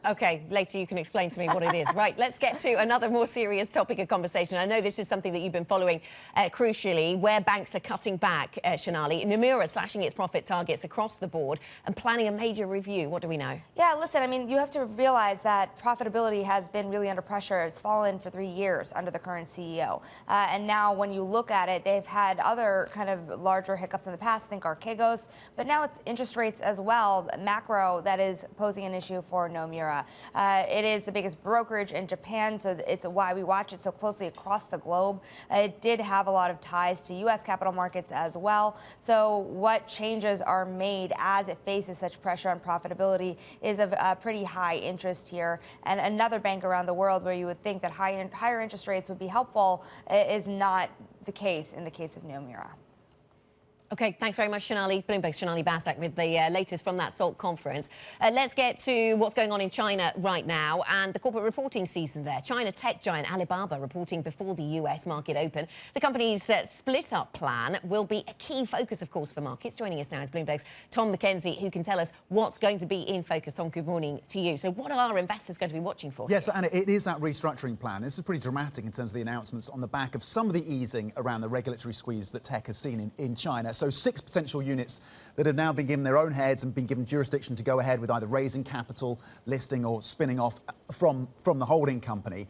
OK, later you can explain to me what it is. Right, let's get to another more serious topic of conversation. I know this is something that you've been following crucially, where banks are cutting back, Sonali. Nomura slashing its profit targets across the board and planning a major review. What do we know? Yeah, listen, I mean, you have to realize that profitability has been really under pressure. It's fallen for 3 years under the current CEO. And now when you look at it, they've had other kind of larger hiccups in the past, think Archegos, but now it's interest rates as well, macro, that is posing an issue for Nomura. It is the biggest brokerage in Japan, so it's why we watch it so closely across the globe. It did have a lot of ties to U.S. capital markets as well. So what changes are made as it faces such pressure on profitability is of pretty high interest here. And another bank around the world where you would think that higher interest rates would be helpful is not the case in the case of Nomura. OK, thanks very much, Sonali. Bloomberg's Sonali Basak with the latest from that SALT conference. Let's get to what's going on in China right now and the corporate reporting season there. China tech giant Alibaba reporting before the US market open. The company's split-up plan will be a key focus, of course, for markets. Joining us now is Bloomberg's Tom McKenzie, who can tell us what's going to be in focus. Tom, good morning to you. So what are investors going to be watching for? Yes, Anna, it is that restructuring plan. This is pretty dramatic in terms of the announcements on the back of some of the easing around the regulatory squeeze that tech has seen in China. So 6 potential units that have now been given their own heads and been given jurisdiction to go ahead with either raising capital, listing or spinning off from the holding company.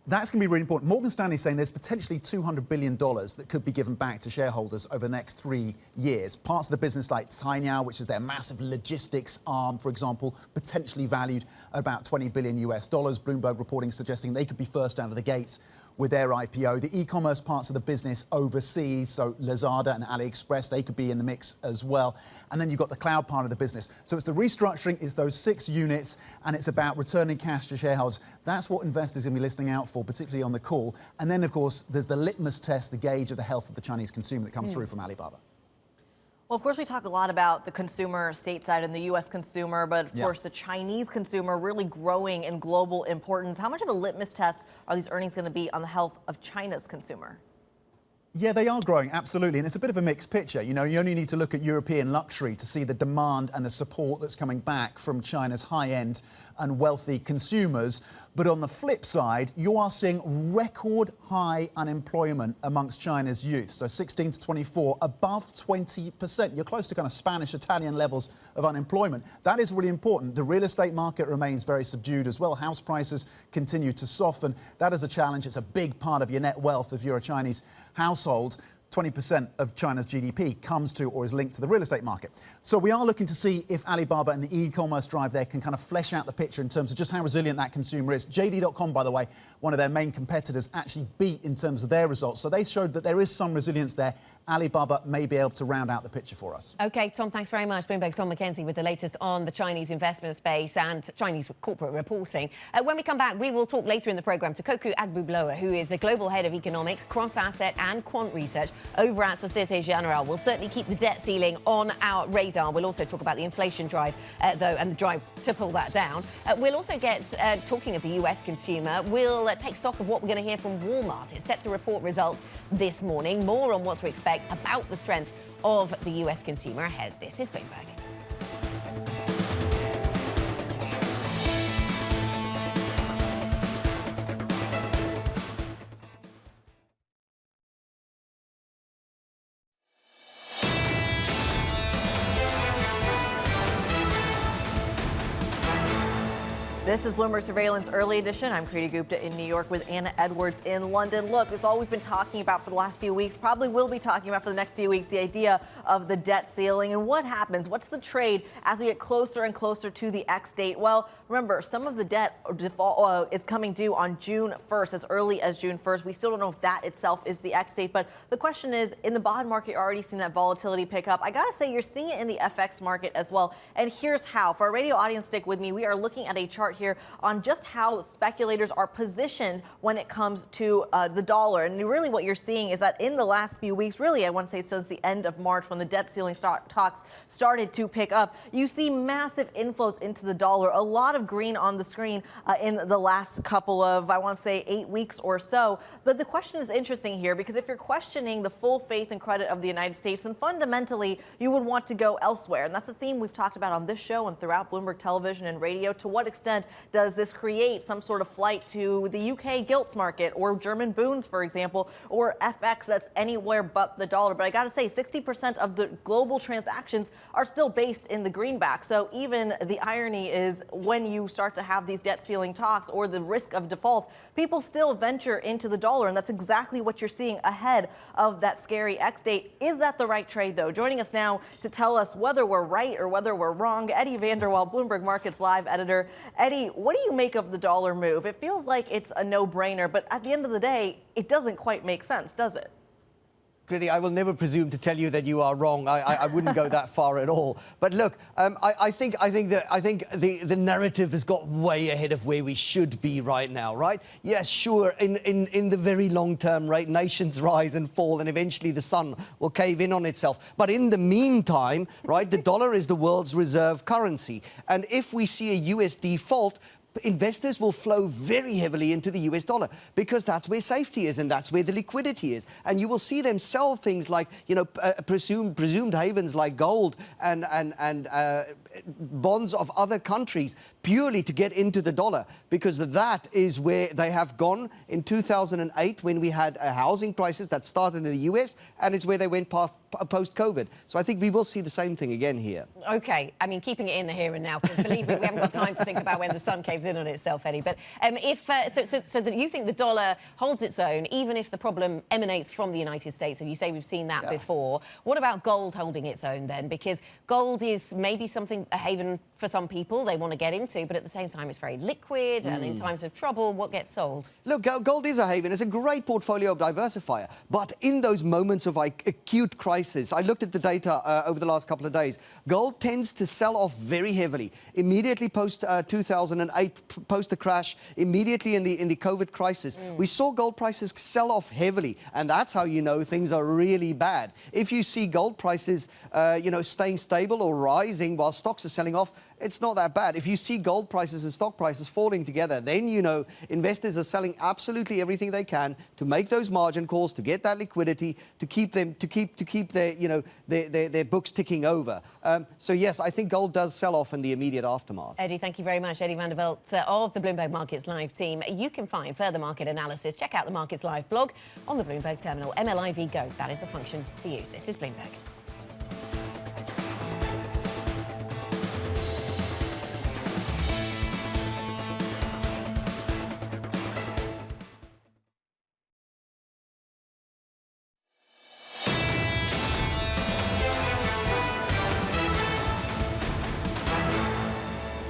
That's going to be really important. Morgan Stanley is saying there's potentially $200 billion that could be given back to shareholders over the next 3 years. Parts of the business like Cainiao, which is their massive logistics arm, for example, potentially valued at about $20 billion US. Bloomberg reporting suggesting they could be first out of the gates with their IPO. The e-commerce parts of the business overseas, so Lazada and AliExpress, they could be in the mix as well. And then you've got the cloud part of the business. So it's the restructuring, it's those 6 units, and it's about returning cash to shareholders. That's what investors are going to be listening out for, particularly on the call. And then, of course, there's the litmus test, the gauge of the health of the Chinese consumer that comes through from Alibaba. Well, of course, we talk a lot about the consumer stateside and the U.S. consumer, but of course, the Chinese consumer really growing in global importance. How much of a litmus test are these earnings going to be on the health of China's consumer? Yeah, they are growing, absolutely. And it's a bit of a mixed picture. You know, you only need to look at European luxury to see the demand and the support that's coming back from China's high-end and wealthy consumers. But on the flip side, you are seeing record high unemployment amongst China's youth. So 16 to 24, above 20%. You're close to kind of Spanish, Italian levels of unemployment. That is really important. The real estate market remains very subdued as well. House prices continue to soften. That is a challenge. It's a big part of your net wealth if you're a Chinese household. 20% of China's GDP comes to or is linked to the real estate market. So we are looking to see if Alibaba and the e-commerce drive there can kind of flesh out the picture in terms of just how resilient that consumer is. JD.com, by the way, one of their main competitors, actually beat in terms of their results. So they showed that there is some resilience there. Alibaba may be able to round out the picture for us. OK, Tom, thanks very much. Bloomberg's Tom McKenzie with the latest on the Chinese investment space and Chinese corporate reporting. When we come back, we will talk later in the programme to Kokou Agbo-Bloua, who is a global head of economics, cross-asset and quant research over at Societe Generale. We'll certainly keep the debt ceiling on our radar. We'll also talk about the inflation drive, though, and the drive to pull that down. We'll also get, talking of the US consumer, we'll take stock of what we're going to hear from Walmart. It's set to report results this morning. More on what to expect about the strength of the US consumer ahead. This is Bloomberg. This is Bloomberg Surveillance Early Edition. I'm Kriti Gupta in New York with Anna Edwards in London. Look, it's all we've been talking about for the last few weeks, probably will be talking about for the next few weeks, the idea of the debt ceiling and what happens. What's the trade as we get closer and closer to the X date? Well, remember, some of the debt default is coming due on June 1st, as early as June 1st. We still don't know if that itself is the X date, but the question is, in the bond market, you're already seeing that volatility pick up. I gotta say, you're seeing it in the FX market as well. And here's how. For our radio audience, stick with me. We are looking at a chart here on just how speculators are positioned when it comes to the dollar. And really what you're seeing is that in the last few weeks, really I want to say since the end of March, when the debt ceiling talks started to pick up, you see massive inflows into the dollar. A lot of green on the screen in the last couple of, I want to say, 8 weeks or so. But the question is interesting here, because if you're questioning the full faith and credit of the United States, then fundamentally you would want to go elsewhere. And that's a theme we've talked about on this show and throughout Bloomberg Television and radio. To what extent does this create some sort of flight to the UK gilts market or German boons, for example, or FX that's anywhere but the dollar? But I got to say, 60% of the global transactions are still based in the greenback. So even the irony is, when you start to have these debt ceiling talks or the risk of default, people still venture into the dollar. And that's exactly what you're seeing ahead of that scary X date. Is that the right trade, though? Joining us now to tell us whether we're right or whether we're wrong, Eddie Vanderwall, Bloomberg Markets Live editor. Eddie, what do you make of the dollar move? It feels like it's a no-brainer, but at the end of the day, it doesn't quite make sense, does it? Kriti, I will never presume to tell you that you are wrong. I wouldn't go that far at all. But look, I think the narrative has got way ahead of where we should be right now, right? Yes, sure, in the very long term, right, nations rise and fall, and eventually the sun will cave in on itself. But in the meantime, right, the dollar is the world's reserve currency. And if we see a US default, investors will flow very heavily into the US dollar, because that's where safety is and that's where the liquidity is. And you will see them sell things like, you know, presumed havens like gold and bonds of other countries, purely to get into the dollar, because that is where they have gone in 2008 when we had a housing crisis that started in the US, and it's where they went post-COVID. So I think we will see the same thing again here. Okay, I mean, keeping it in the here and now, because believe me, we haven't got time to think about when the sun caves in on itself, Eddie. But so that you think the dollar holds its own, even if the problem emanates from the United States, and you say we've seen that before. What about gold holding its own then? Because gold is maybe something, a haven for some people they want to get into, but at the same time it's very liquid, and in times of trouble, what gets sold? Look, gold is a haven. It's a great portfolio diversifier. But in those moments of acute crisis, I looked at the data over the last couple of days, gold tends to sell off very heavily. Immediately post 2008, post the crash, immediately in the COVID crisis, we saw gold prices sell off heavily. And that's how you know things are really bad. If you see gold prices, staying stable or rising while stocks are selling off, it's not that bad. If you see gold prices and stock prices falling together, then you know investors are selling absolutely everything they can to make those margin calls, to get that liquidity, to keep their books ticking over. So yes, I think gold does sell off in the immediate aftermath. Eddie, thank you very much. Eddie Vanderwall of the Bloomberg Markets Live team. You can find further market analysis. Check out the Markets Live blog on the Bloomberg terminal. MLIV Go. That is the function to use. This is Bloomberg.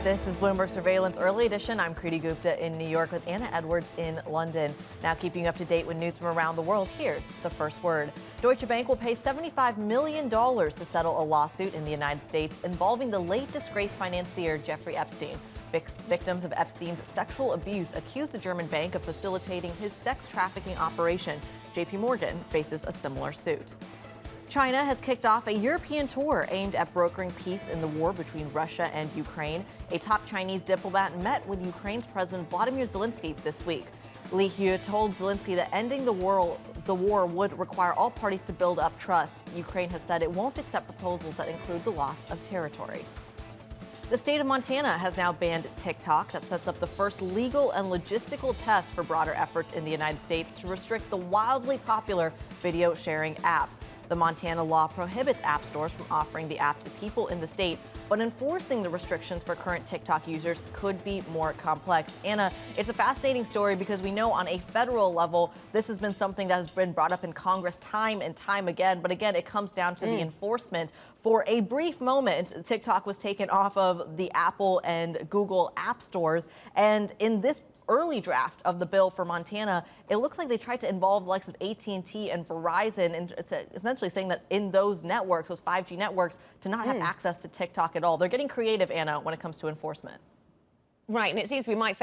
This is Bloomberg Surveillance Early Edition. I'm Kriti Gupta in New York with Anna Edwards in London. Now keeping you up to date with news from around the world, here's the first word. Deutsche Bank will pay $75 million to settle a lawsuit in the United States involving the late disgraced financier Jeffrey Epstein. Victims of Epstein's sexual abuse accused the German bank of facilitating his sex trafficking operation. JP Morgan faces a similar suit. China has kicked off a European tour aimed at brokering peace in the war between Russia and Ukraine. A top Chinese diplomat met with Ukraine's President Vladimir Zelensky this week. Li Hu told Zelensky that ending the war would require all parties to build up trust. Ukraine has said it won't accept proposals that include the loss of territory. The state of Montana has now banned TikTok. That sets up the first legal and logistical test for broader efforts in the United States to restrict the wildly popular video sharing app. The Montana law prohibits app stores from offering the app to people in the state, but enforcing the restrictions for current TikTok users could be more complex. Anna, it's a fascinating story because we know on a federal level, this has been something that has been brought up in Congress time and time again. But again, it comes down to the enforcement. For a brief moment, TikTok was taken off of the Apple and Google app stores. And in this early draft of the bill for Montana, it looks like they tried to involve the likes of AT&T and Verizon, and it's essentially saying that in those networks, those 5G networks, to not have access to TikTok at all. They're getting creative, Anna, when it comes to enforcement. Right, and it seems we might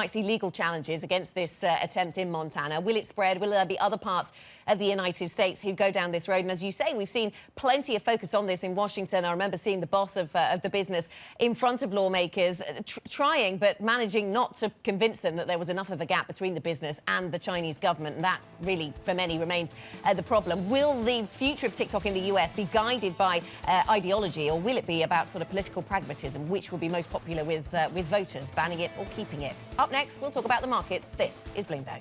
see legal challenges against this attempt in Montana. Will it spread? Will there be other parts of the United States who go down this road? And as you say, we've seen plenty of focus on this in Washington. I remember seeing the boss of the business in front of lawmakers, trying but managing not to convince them that there was enough of a gap between the business and the Chinese government. And that really, for many, remains the problem. Will the future of TikTok in the US be guided by ideology, or will it be about sort of political pragmatism, which will be most popular with voters? Banning it or keeping it. Up next, we'll talk about the markets. This is Bloomberg.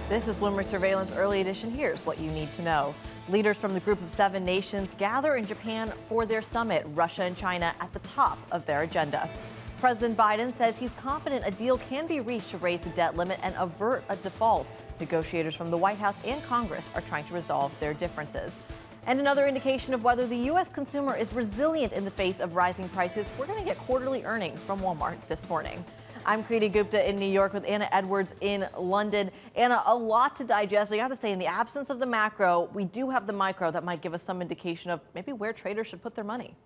This is Bloomberg Surveillance Early Edition. Here's what you need to know. Leaders from the group of 7 nations gather in Japan for their summit, Russia and China at the top of their agenda. President Biden says he's confident a deal can be reached to raise the debt limit and avert a default. Negotiators from the White House and Congress are trying to resolve their differences. And another indication of whether the U.S. consumer is resilient in the face of rising prices, we're going to get quarterly earnings from Walmart this morning. I'm Kriti Gupta in New York with Anna Edwards in London. Anna, a lot to digest. I got to say, in the absence of the macro, we do have the micro that might give us some indication of maybe where traders should put their money.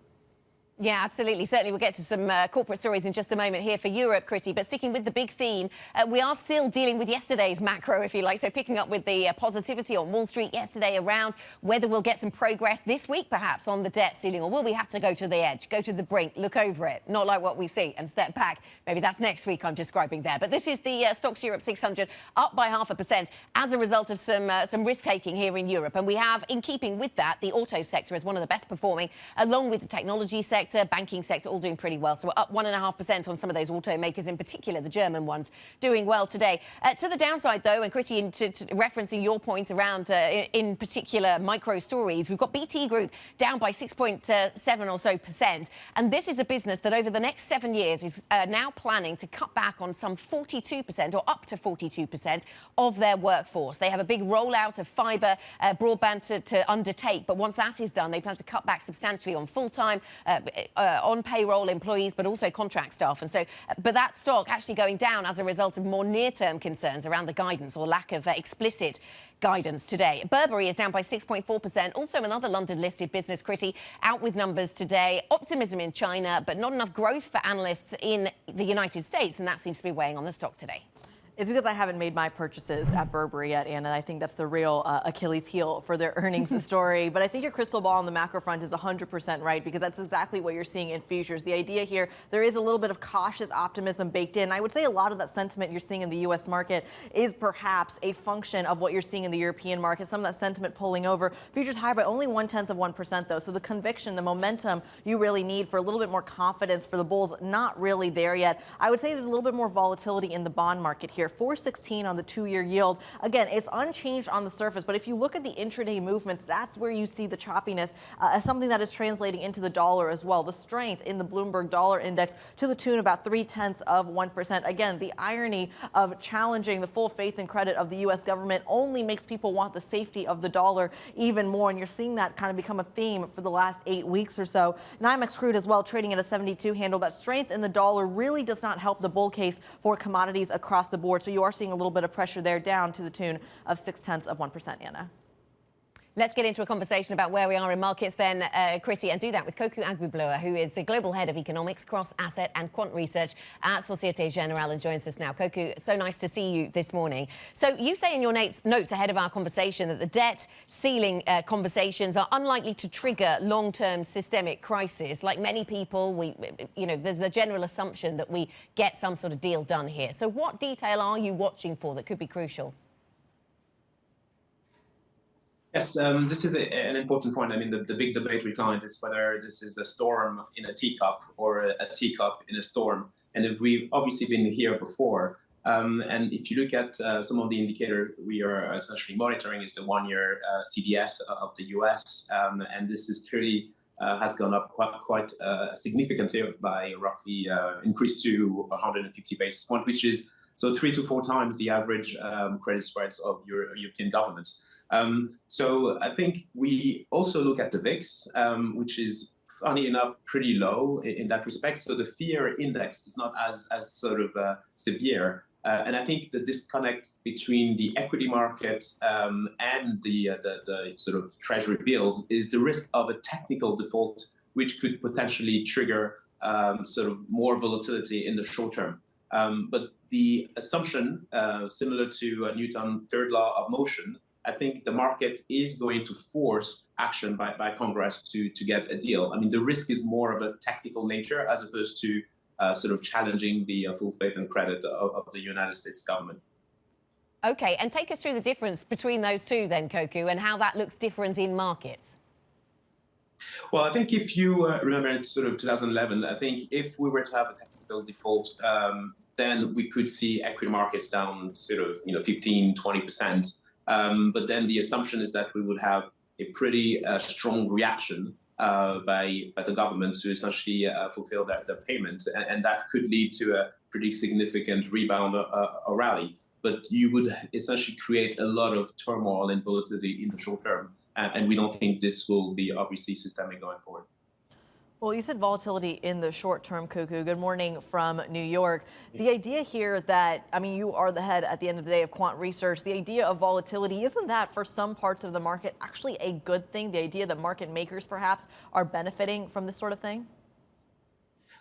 Yeah, absolutely. Certainly, we'll get to some corporate stories in just a moment here for Europe, Kriti. But sticking with the big theme, we are still dealing with yesterday's macro, if you like. So picking up with the positivity on Wall Street yesterday around whether we'll get some progress this week, perhaps, on the debt ceiling, or will we have to go to the edge, go to the brink, look over it, not like what we see, and step back. Maybe that's next week I'm describing there. But this is the Stocks Europe 600 up by 0.5% as a result of some risk-taking here in Europe. And we have, in keeping with that, the auto sector as one of the best performing, along with the technology sector, banking sector, all doing pretty well. So we're up 1.5% on some of those automakers, in particular the German ones, doing well today. To the downside, though, and Kriti, referencing your point around, in particular, micro stories, we've got BT Group down by 6.7 or so%. And this is a business that over the next 7 years is now planning to cut back on some 42% or up to 42% of their workforce. They have a big rollout of fibre broadband to undertake. But once that is done, they plan to cut back substantially on full-time on payroll employees, but also contract staff. And so, but that stock actually going down as a result of more near-term concerns around the guidance or lack of explicit guidance today. Burberry is down by 6.4%. Also another London-listed business, Kriti, out with numbers today. Optimism in China, but not enough growth for analysts in the United States, and that seems to be weighing on the stock today. It's because I haven't made my purchases at Burberry yet, Anna. I think that's the real Achilles heel for their earnings story. But I think your crystal ball on the macro front is 100% right, because that's exactly what you're seeing in futures. The idea here, there is a little bit of cautious optimism baked in. I would say a lot of that sentiment you're seeing in the U.S. market is perhaps a function of what you're seeing in the European market. Some of that sentiment pulling over. Futures higher by only 0.1%, though. So the conviction, the momentum you really need for a little bit more confidence for the bulls, not really there yet. I would say there's a little bit more volatility in the bond market here. 4.16 on the 2-year yield. Again, it's unchanged on the surface, but if you look at the intraday movements, that's where you see the choppiness as something that is translating into the dollar as well. The strength in the Bloomberg dollar index to the tune of about 0.3%. Again, the irony of challenging the full faith and credit of the U.S. government only makes people want the safety of the dollar even more, and you're seeing that kind of become a theme for the last 8 weeks or so. NYMEX crude as well, trading at a 72 handle. That strength in the dollar really does not help the bull case for commodities across the board. So you are seeing a little bit of pressure there, down to the tune of 0.6%, Anna. Let's get into a conversation about where we are in markets then, Kriti, and do that with Kokou Agbo-Bloua, who is the Global Head of Economics, Cross Asset and Quant Research at Societe Generale, and joins us now. Kokou, so nice to see you this morning. So you say in your notes ahead of our conversation that the debt ceiling conversations are unlikely to trigger long-term systemic crisis. Like many people, there's a general assumption that we get some sort of deal done here. So what detail are you watching for that could be crucial? Yeah, Yes, this is an important point. I mean, the big debate with clients is whether this is a storm in a teacup or a teacup in a storm. And if we've obviously been here before, and if you look at some of the indicators we are essentially monitoring is the one-year CDS of the US, and this is clearly has gone up quite significantly by roughly increased to 150 basis points, which is so 3 to 4 times the average credit spreads of European governments. So I think we also look at the VIX, which is funny enough pretty low in that respect. So the fear index is not as sort of severe. And I think the disconnect between the equity market and the sort of treasury bills is the risk of a technical default, which could potentially trigger sort of more volatility in the short term. But the assumption, similar to Newton's third law of motion, I think the market is going to force action by Congress to get a deal. I mean, the risk is more of a technical nature as opposed to sort of challenging the full faith and credit of the United States government. OK, and take us through the difference between those two then, Kokou, and how that looks different in markets. Well, I think if you remember in sort of 2011, I think if we were to have a technical default, then we could see equity markets down sort of 15, 20%. But then the assumption is that we would have a pretty strong reaction by the government to essentially fulfill their payments, and that could lead to a pretty significant rebound or rally. But you would essentially create a lot of turmoil and volatility in the short term, and we don't think this will be obviously systemic going forward. Well, you said volatility in the short term, Kokou. Good morning from New York. The idea here that, I mean, you are the head at the end of the day of Quant Research. The idea of volatility, isn't that for some parts of the market actually a good thing? The idea that market makers perhaps are benefiting from this sort of thing?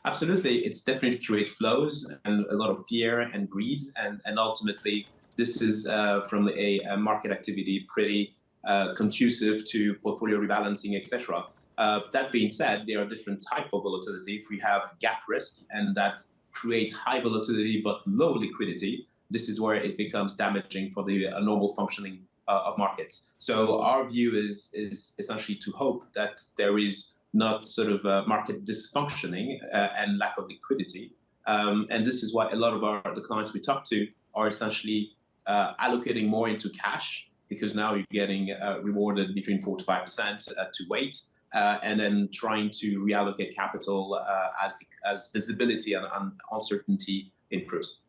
Absolutely. It's definitely create flows and a lot of fear and greed. And ultimately, this is from a market activity pretty conducive to portfolio rebalancing, etc. That being said, there are different types of volatility. If we have gap risk and that creates high volatility but low liquidity, this is where it becomes damaging for the normal functioning of markets. So our view is essentially to hope that there is not sort of market dysfunctioning and lack of liquidity. And this is why a lot of the clients we talk to are essentially allocating more into cash, because now you're getting rewarded between 4 to 5% to wait. And then trying to reallocate capital as visibility and uncertainty improves.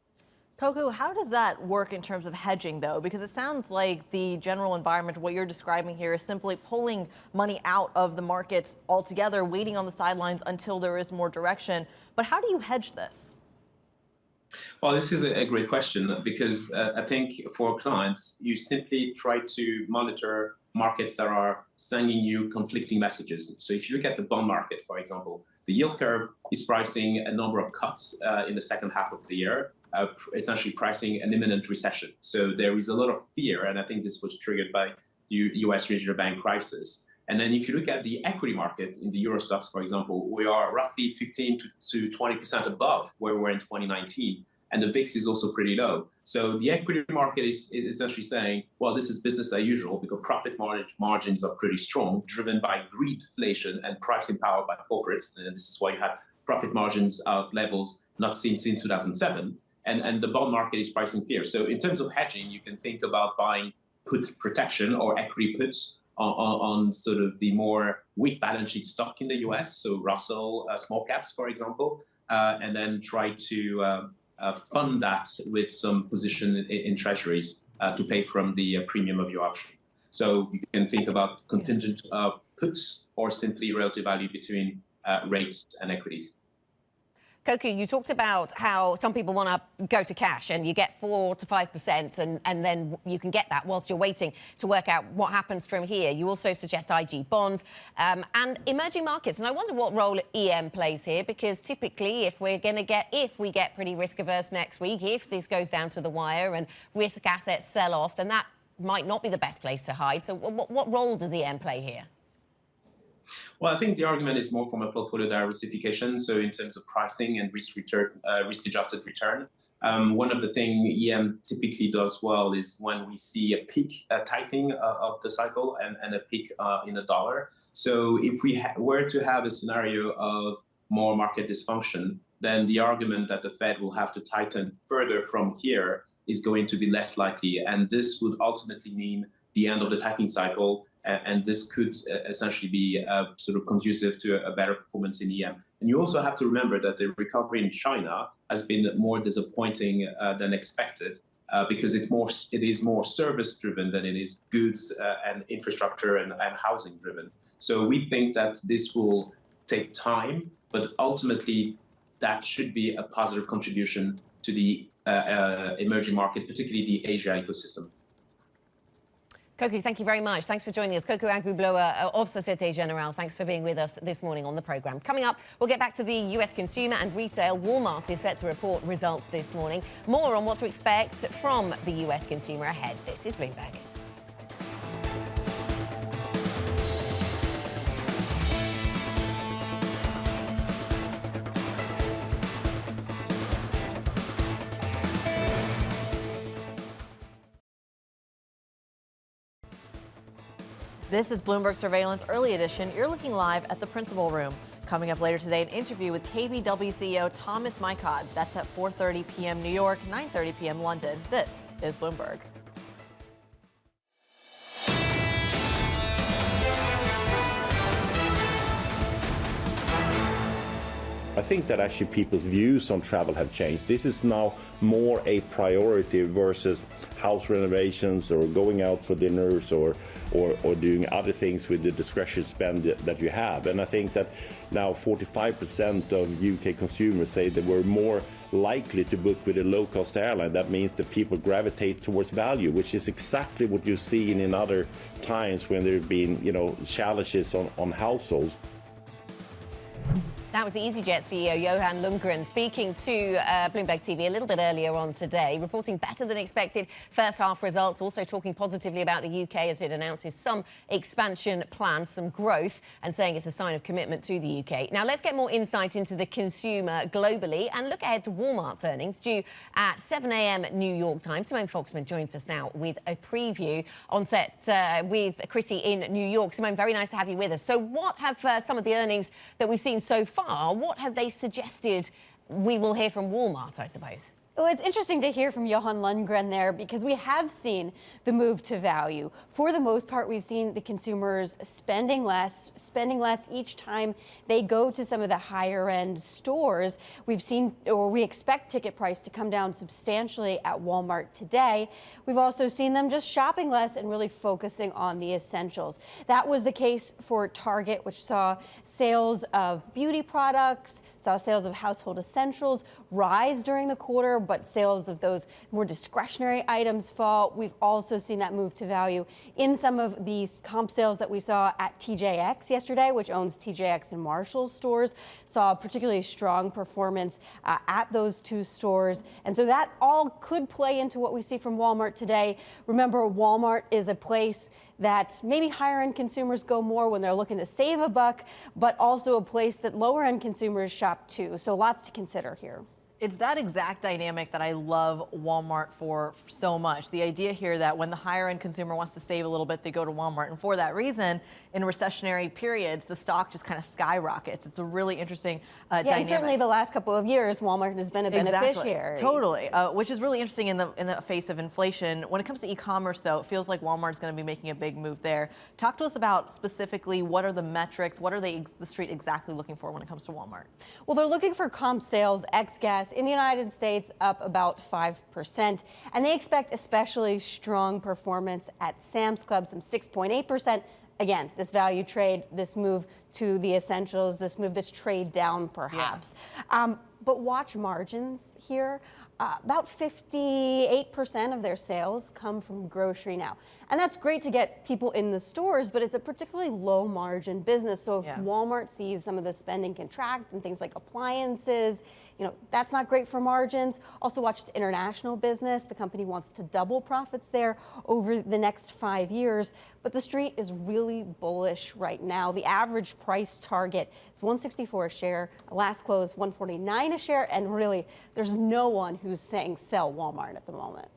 Kokou, how does that work in terms of hedging, though? Because it sounds like the general environment, what you're describing here, is simply pulling money out of the markets altogether, waiting on the sidelines until there is more direction. But how do you hedge this? Well, this is a great question, because I think for clients, you simply try to monitor markets that are sending you conflicting messages. So if you look at the bond market, for example, the yield curve is pricing a number of cuts in the second half of the year, essentially pricing an imminent recession. So there is a lot of fear, and I think this was triggered by the US regional bank crisis. And then if you look at the equity market in the Euro stocks, for example, we are roughly 15 to 20% above where we were in 2019. And the VIX is also pretty low. So the equity market is essentially saying, well, this is business as usual, because profit margins are pretty strong, driven by greedflation and pricing power by corporates. And this is why you have profit margins at levels not seen since 2007. And the bond market is pricing fear. So in terms of hedging, you can think about buying put protection or equity puts on sort of the more weak balance sheet stock in the US, so Russell small caps, for example, and then try to fund that with some position in treasuries to pay from the premium of your option. So you can think about contingent puts or simply relative value between rates and equities. Kokou, you talked about how some people want to go to cash and you get 4 to 5% and then you can get that whilst you're waiting to work out what happens from here. You also suggest IG bonds and emerging markets. And I wonder what role EM plays here, because typically if we get pretty risk averse next week, if this goes down to the wire and risk assets sell off, then that might not be the best place to hide. So what role does EM play here? Well, I think the argument is more from a portfolio diversification. So in terms of pricing and risk-adjusted return, one of the things EM typically does well is when we see a peak tightening of the cycle and a peak in the dollar. So if we were to have a scenario of more market dysfunction, then the argument that the Fed will have to tighten further from here is going to be less likely. And this would ultimately mean the end of the tightening cycle. And this could essentially be sort of conducive to a better performance in EM. And you also have to remember that the recovery in China has been more disappointing than expected because it is more service-driven than it is goods and infrastructure and housing driven. So we think that this will take time, but ultimately that should be a positive contribution to the emerging market, particularly the Asia ecosystem. Kokou, thank you very much. Thanks for joining us. Kokou Agbo-Bloua of Societe Generale, thanks for being with us this morning on the programme. Coming up, we'll get back to the US consumer and retail. Walmart is set to report results this morning. More on what to expect from the US consumer ahead. This is Bloomberg. This is Bloomberg Surveillance Early Edition. You're looking live at the Principal Room. Coming up later today, an interview with KBW CEO Thomas Mykod. That's at 4:30 p.m. New York, 9:30 p.m. London. This is Bloomberg. I think that actually people's views on travel have changed. This is now more a priority versus house renovations or going out for dinners or doing other things with the discretionary spend that you have. And I think that now 45% of UK consumers say that we're more likely to book with a low-cost airline. That means that people gravitate towards value, which is exactly what you've seen in other times when there have been, challenges on households. That was the EasyJet CEO, Johan Lundgren, speaking to Bloomberg TV a little bit earlier on today, reporting better than expected first half results, also talking positively about the UK as it announces some expansion plans, some growth, and saying it's a sign of commitment to the UK. Now, let's get more insight into the consumer globally and look ahead to Walmart's earnings due at 7 a.m. New York time. Simone Foxman joins us now with a preview on set with Kriti in New York. Simone, very nice to have you with us. So what have some of the earnings that we've seen so far, what have they suggested we will hear from Walmart, I suppose? Well, it's interesting to hear from Johan Lundgren there because we have seen the move to value. For the most part, we've seen the consumers spending less each time they go to some of the higher end stores. We've seen, or we expect, ticket price to come down substantially at Walmart today. We've also seen them just shopping less and really focusing on the essentials. That was the case for Target, which saw sales of beauty products, saw sales of household essentials rise during the quarter, but sales of those more discretionary items fall. We've also seen that move to value in some of these comp sales that we saw at TJX yesterday, which owns TJX and Marshalls stores, saw a particularly strong performance at those two stores. And so that all could play into what we see from Walmart today. Remember, Walmart is a place that maybe higher end consumers go more when they're looking to save a buck, but also a place that lower end consumers shop too. So lots to consider here. It's that exact dynamic that I love Walmart for so much. The idea here that when the higher end consumer wants to save a little bit, they go to Walmart. And for that reason, in recessionary periods, the stock just kind of skyrockets. It's a really interesting dynamic. And certainly the last couple of years, Walmart has been a beneficiary. Totally, which is really interesting in the face of inflation. When it comes to e-commerce, though, it feels like Walmart's going to be making a big move there. Talk to us about specifically what are the metrics, what are the street exactly looking for when it comes to Walmart? Well, they're looking for comp sales, ex-gas, in the United States up about 5%. And they expect especially strong performance at Sam's Club, some 6.8%. Again, this value trade, this move to the essentials, this trade down perhaps. Yeah. But watch margins here. About 58% of their sales come from grocery now. And that's great to get people in the stores, but it's a particularly low margin business. So if Walmart sees some of the spending contract and things like appliances, that's not great for margins. Also watch its international business. The company wants to double profits there over the next 5 years. But the street is really bullish right now. The average price target is $164 a share. Last close, $149 a share. And really, there's no one who's saying sell Walmart at the moment.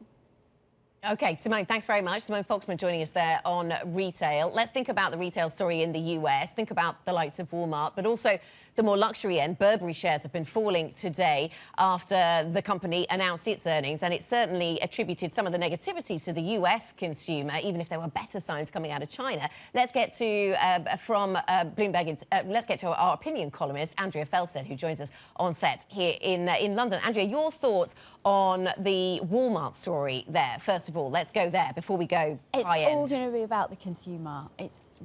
Okay, Simone, thanks very much. Simone Foxman joining us there on retail. Let's think about the retail story in the US. Think about the likes of Walmart, but also the more luxury end. Burberry shares have been falling today after the company announced its earnings, and it certainly attributed some of the negativity to the US consumer, even if there were better signs coming out of China. Let's get to, from Bloomberg, let's get to our opinion columnist, Andrea Felstead, who joins us on set here in London. Andrea, your thoughts on the Walmart story there. First of all, let's go there before we go high end. It's all going to be about the consumer.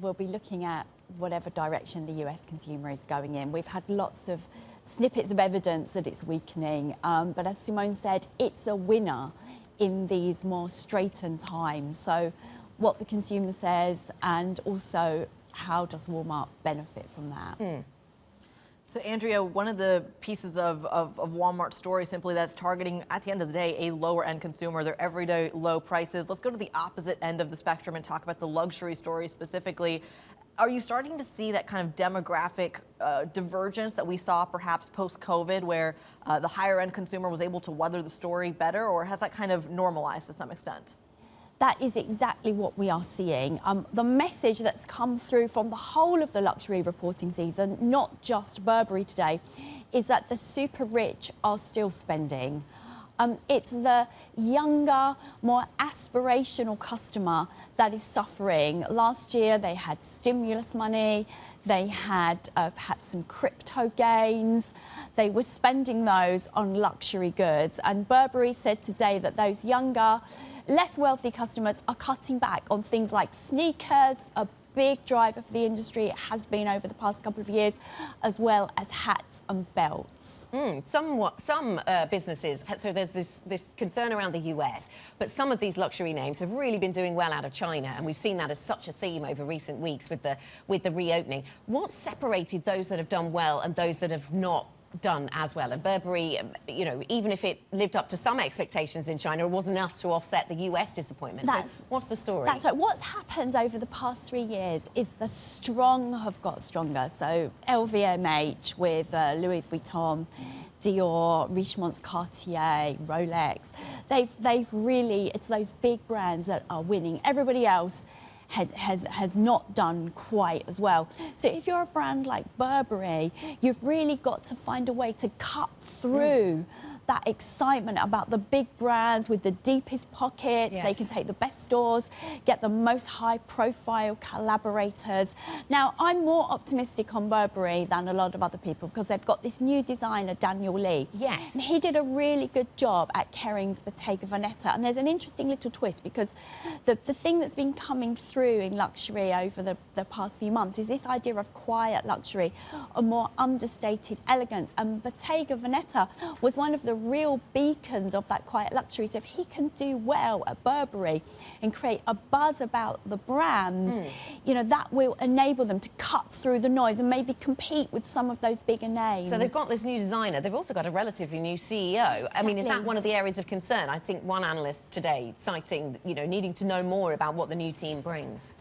We'll be looking at whatever direction the US consumer is going in. We've had lots of snippets of evidence that it's weakening, but as Simone said, it's a winner in these more straitened times. So what the consumer says, and also how does Walmart benefit from that? So, Andrea, one of the pieces of Walmart's story simply that's targeting, at the end of the day, a lower-end consumer, their everyday low prices. Let's go to the opposite end of the spectrum and talk about the luxury story specifically. Are you starting to see that kind of demographic divergence that we saw perhaps post-COVID, where the higher-end consumer was able to weather the story better, or has that kind of normalized to some extent? That is exactly what we are seeing. The message that's come through from the whole of the luxury reporting season, not just Burberry today, is that the super rich are still spending. It's the younger, more aspirational customer that is suffering. Last year, they had stimulus money. They had perhaps some crypto gains. They were spending those on luxury goods. And Burberry said today that those younger, less wealthy customers are cutting back on things like sneakers, a big driver for the industry. It has been over the past couple of years, as well as hats and belts. Some businesses, so there's this concern around the US, but some of these luxury names have really been doing well out of China, and we've seen that as such a theme over recent weeks with the reopening. What separated those that have done well and those that have not done as well? And Burberry, even if it lived up to some expectations in China, it wasn't enough to offset the US disappointment. So what's the story? That's right. What's happened over the past 3 years is the strong have got stronger. So LVMH with Louis Vuitton, Dior, Richemont's Cartier, Rolex. They've really, it's those big brands that are winning. Everybody else has not done quite as well. So if you're a brand like Burberry, you've really got to find a way to cut through that excitement about the big brands with the deepest pockets. Yes. They can take the best stores, get the most high-profile collaborators. Now, I'm more optimistic on Burberry than a lot of other people because they've got this new designer, Daniel Lee. Yes. And he did a really good job at Kering's Bottega Veneta. And there's an interesting little twist because the thing that's been coming through in luxury over the past few months is this idea of quiet luxury, a more understated elegance. And Bottega Veneta was one of the real beacons of that quiet luxury. So if he can do well at Burberry and create a buzz about the brand, that will enable them to cut through the noise and maybe compete with some of those bigger names. So they've got this new designer. They've also got a relatively new CEO. I mean, is that one of the areas of concern? I think one analyst today citing, needing to know more about what the new team brings.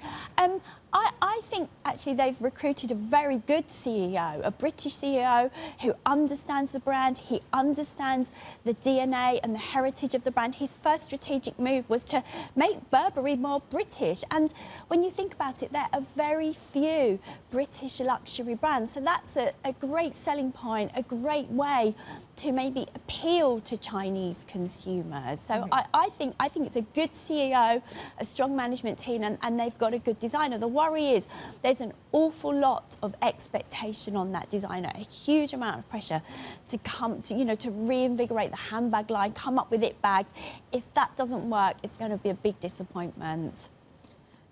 I think actually they've recruited a very good CEO, a British CEO who understands the brand. He understands the DNA and the heritage of the brand. His first strategic move was to make Burberry more British. And when you think about it, there are very few British luxury brands. So that's a great selling point, a great way to maybe appeal to Chinese consumers. So I think it's a good CEO, a strong management team, and they've got a good designer. The worry is there's an awful lot of expectation on that designer, a huge amount of pressure to come to, to reinvigorate the handbag line, come up with it bags. If that doesn't work, it's going to be a big disappointment.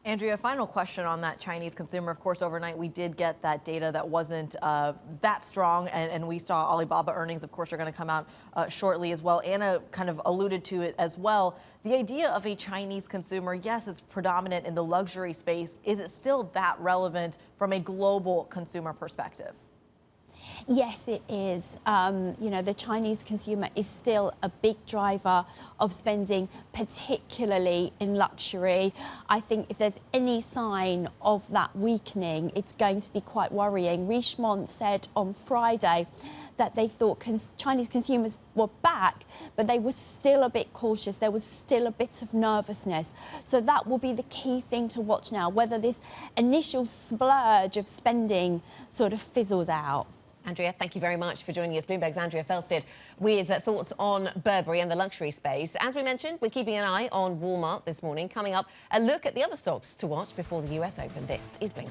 Andrea, final question on that Chinese consumer. Of course, overnight we did get that data that wasn't that strong, and we saw Alibaba earnings, of course, are going to come out shortly as well. Anna kind of alluded to it as well. The idea of a Chinese consumer, yes, it's predominant in the luxury space. Is it still that relevant from a global consumer perspective? Yes, it is. The Chinese consumer is still a big driver of spending, particularly in luxury. I think if there's any sign of that weakening, it's going to be quite worrying. Richemont said on Friday that they thought Chinese consumers were back, but they were still a bit cautious. There was still a bit of nervousness. So that will be the key thing to watch now, whether this initial splurge of spending sort of fizzles out. Andrea, thank you very much for joining us. Bloomberg's Andrea Felsted with thoughts on Burberry and the luxury space. As we mentioned, we're keeping an eye on Walmart this morning. Coming up, a look at the other stocks to watch before the US Open. This is Bloomberg.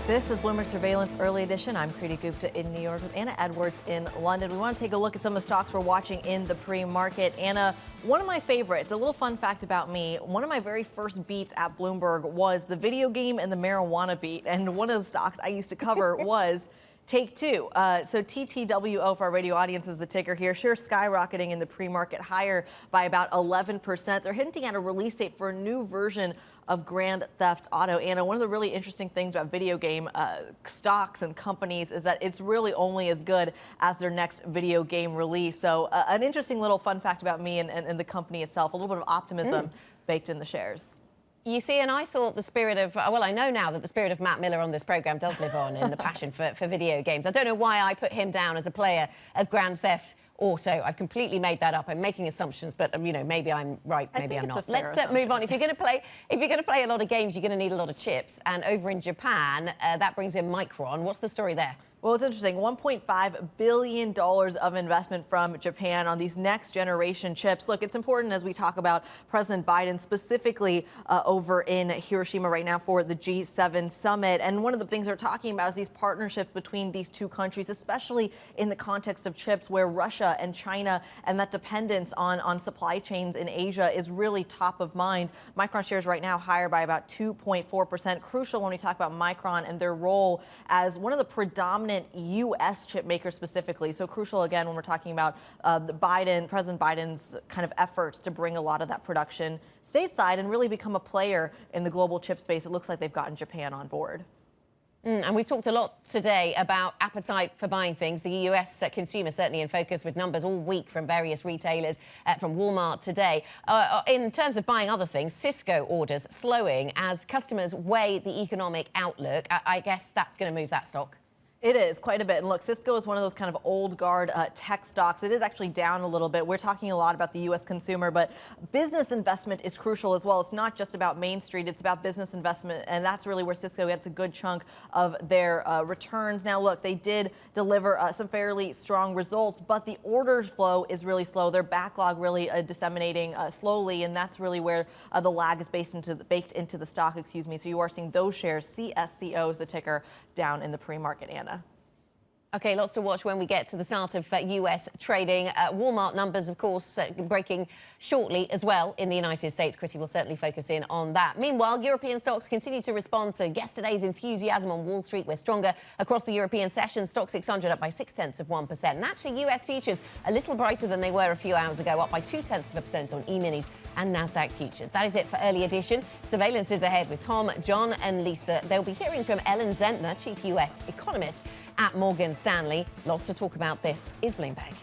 This is Bloomberg Surveillance Early Edition. I'm Kriti Gupta in New York with Anna Edwards in London. We want to take a look at some of the stocks we're watching in the pre-market. Anna, one of my favorites, a little fun fact about me, one of my very first beats at Bloomberg was the video game and the marijuana beat. And one of the stocks I used to cover was Take-Two. So TTWO for our radio audience is the ticker here. Shares skyrocketing in the pre-market, higher by about 11%. They're hinting at a release date for a new version of Grand Theft Auto. Anna, one of the really interesting things about video game stocks and companies is that it's really only as good as their next video game release. So an interesting little fun fact about me and the company itself, a little bit of optimism baked in the shares. You see, and I thought the spirit of, well, I know now that the spirit of Matt Miller on this programme does live on in the passion for video games. I don't know why I put him down as a player of Grand Theft Auto. I've completely made that up. I'm making assumptions, but maybe I'm right, maybe I'm not. Let's move on. If you're going to play a lot of games, you're going to need a lot of chips. And over in Japan, that brings in Micron. What's the story there? Well, it's interesting. $1.5 billion of investment from Japan on these next generation chips. Look, it's important as we talk about President Biden specifically over in Hiroshima right now for the G7 summit. And one of the things they're talking about is these partnerships between these two countries, especially in the context of chips where Russia and China and that dependence on supply chains in Asia is really top of mind. Micron shares right now higher by about 2.4%. Crucial when we talk about Micron and their role as one of the predominant U.S. chip makers specifically. So crucial, again, when we're talking about President Biden's kind of efforts to bring a lot of that production stateside and really become a player in the global chip space. It looks like they've gotten Japan on board. And we've talked a lot today about appetite for buying things. The US consumer certainly in focus with numbers all week from various retailers, from Walmart today. In terms of buying other things, Cisco orders slowing as customers weigh the economic outlook. I guess that's going to move that stock. It is quite a bit. And look, Cisco is one of those kind of old guard tech stocks. It is actually down a little bit. We're talking a lot about the U.S. consumer, but business investment is crucial as well. It's not just about Main Street. It's about business investment. And that's really where Cisco gets a good chunk of their returns. Now, look, they did deliver some fairly strong results, but the orders flow is really slow. Their backlog really disseminating slowly. And that's really where the lag is baked into the stock, excuse me. So you are seeing those shares, CSCO is the ticker, down in the pre-market, Anna. OK, lots to watch when we get to the start of US trading. Walmart numbers, of course, breaking shortly as well in the United States. Kriti will certainly focus in on that. Meanwhile, European stocks continue to respond to yesterday's enthusiasm on Wall Street. We're stronger across the European session. Stock 600 up by 0.6%. And actually, US futures a little brighter than they were a few hours ago, up by 0.2% on E-minis and NASDAQ futures. That is it for Early Edition. Surveillance is ahead with Tom, John and Lisa. They'll be hearing from Ellen Zentner, chief US economist at Morgan Stanley. Lots to talk about. This is Bloomberg.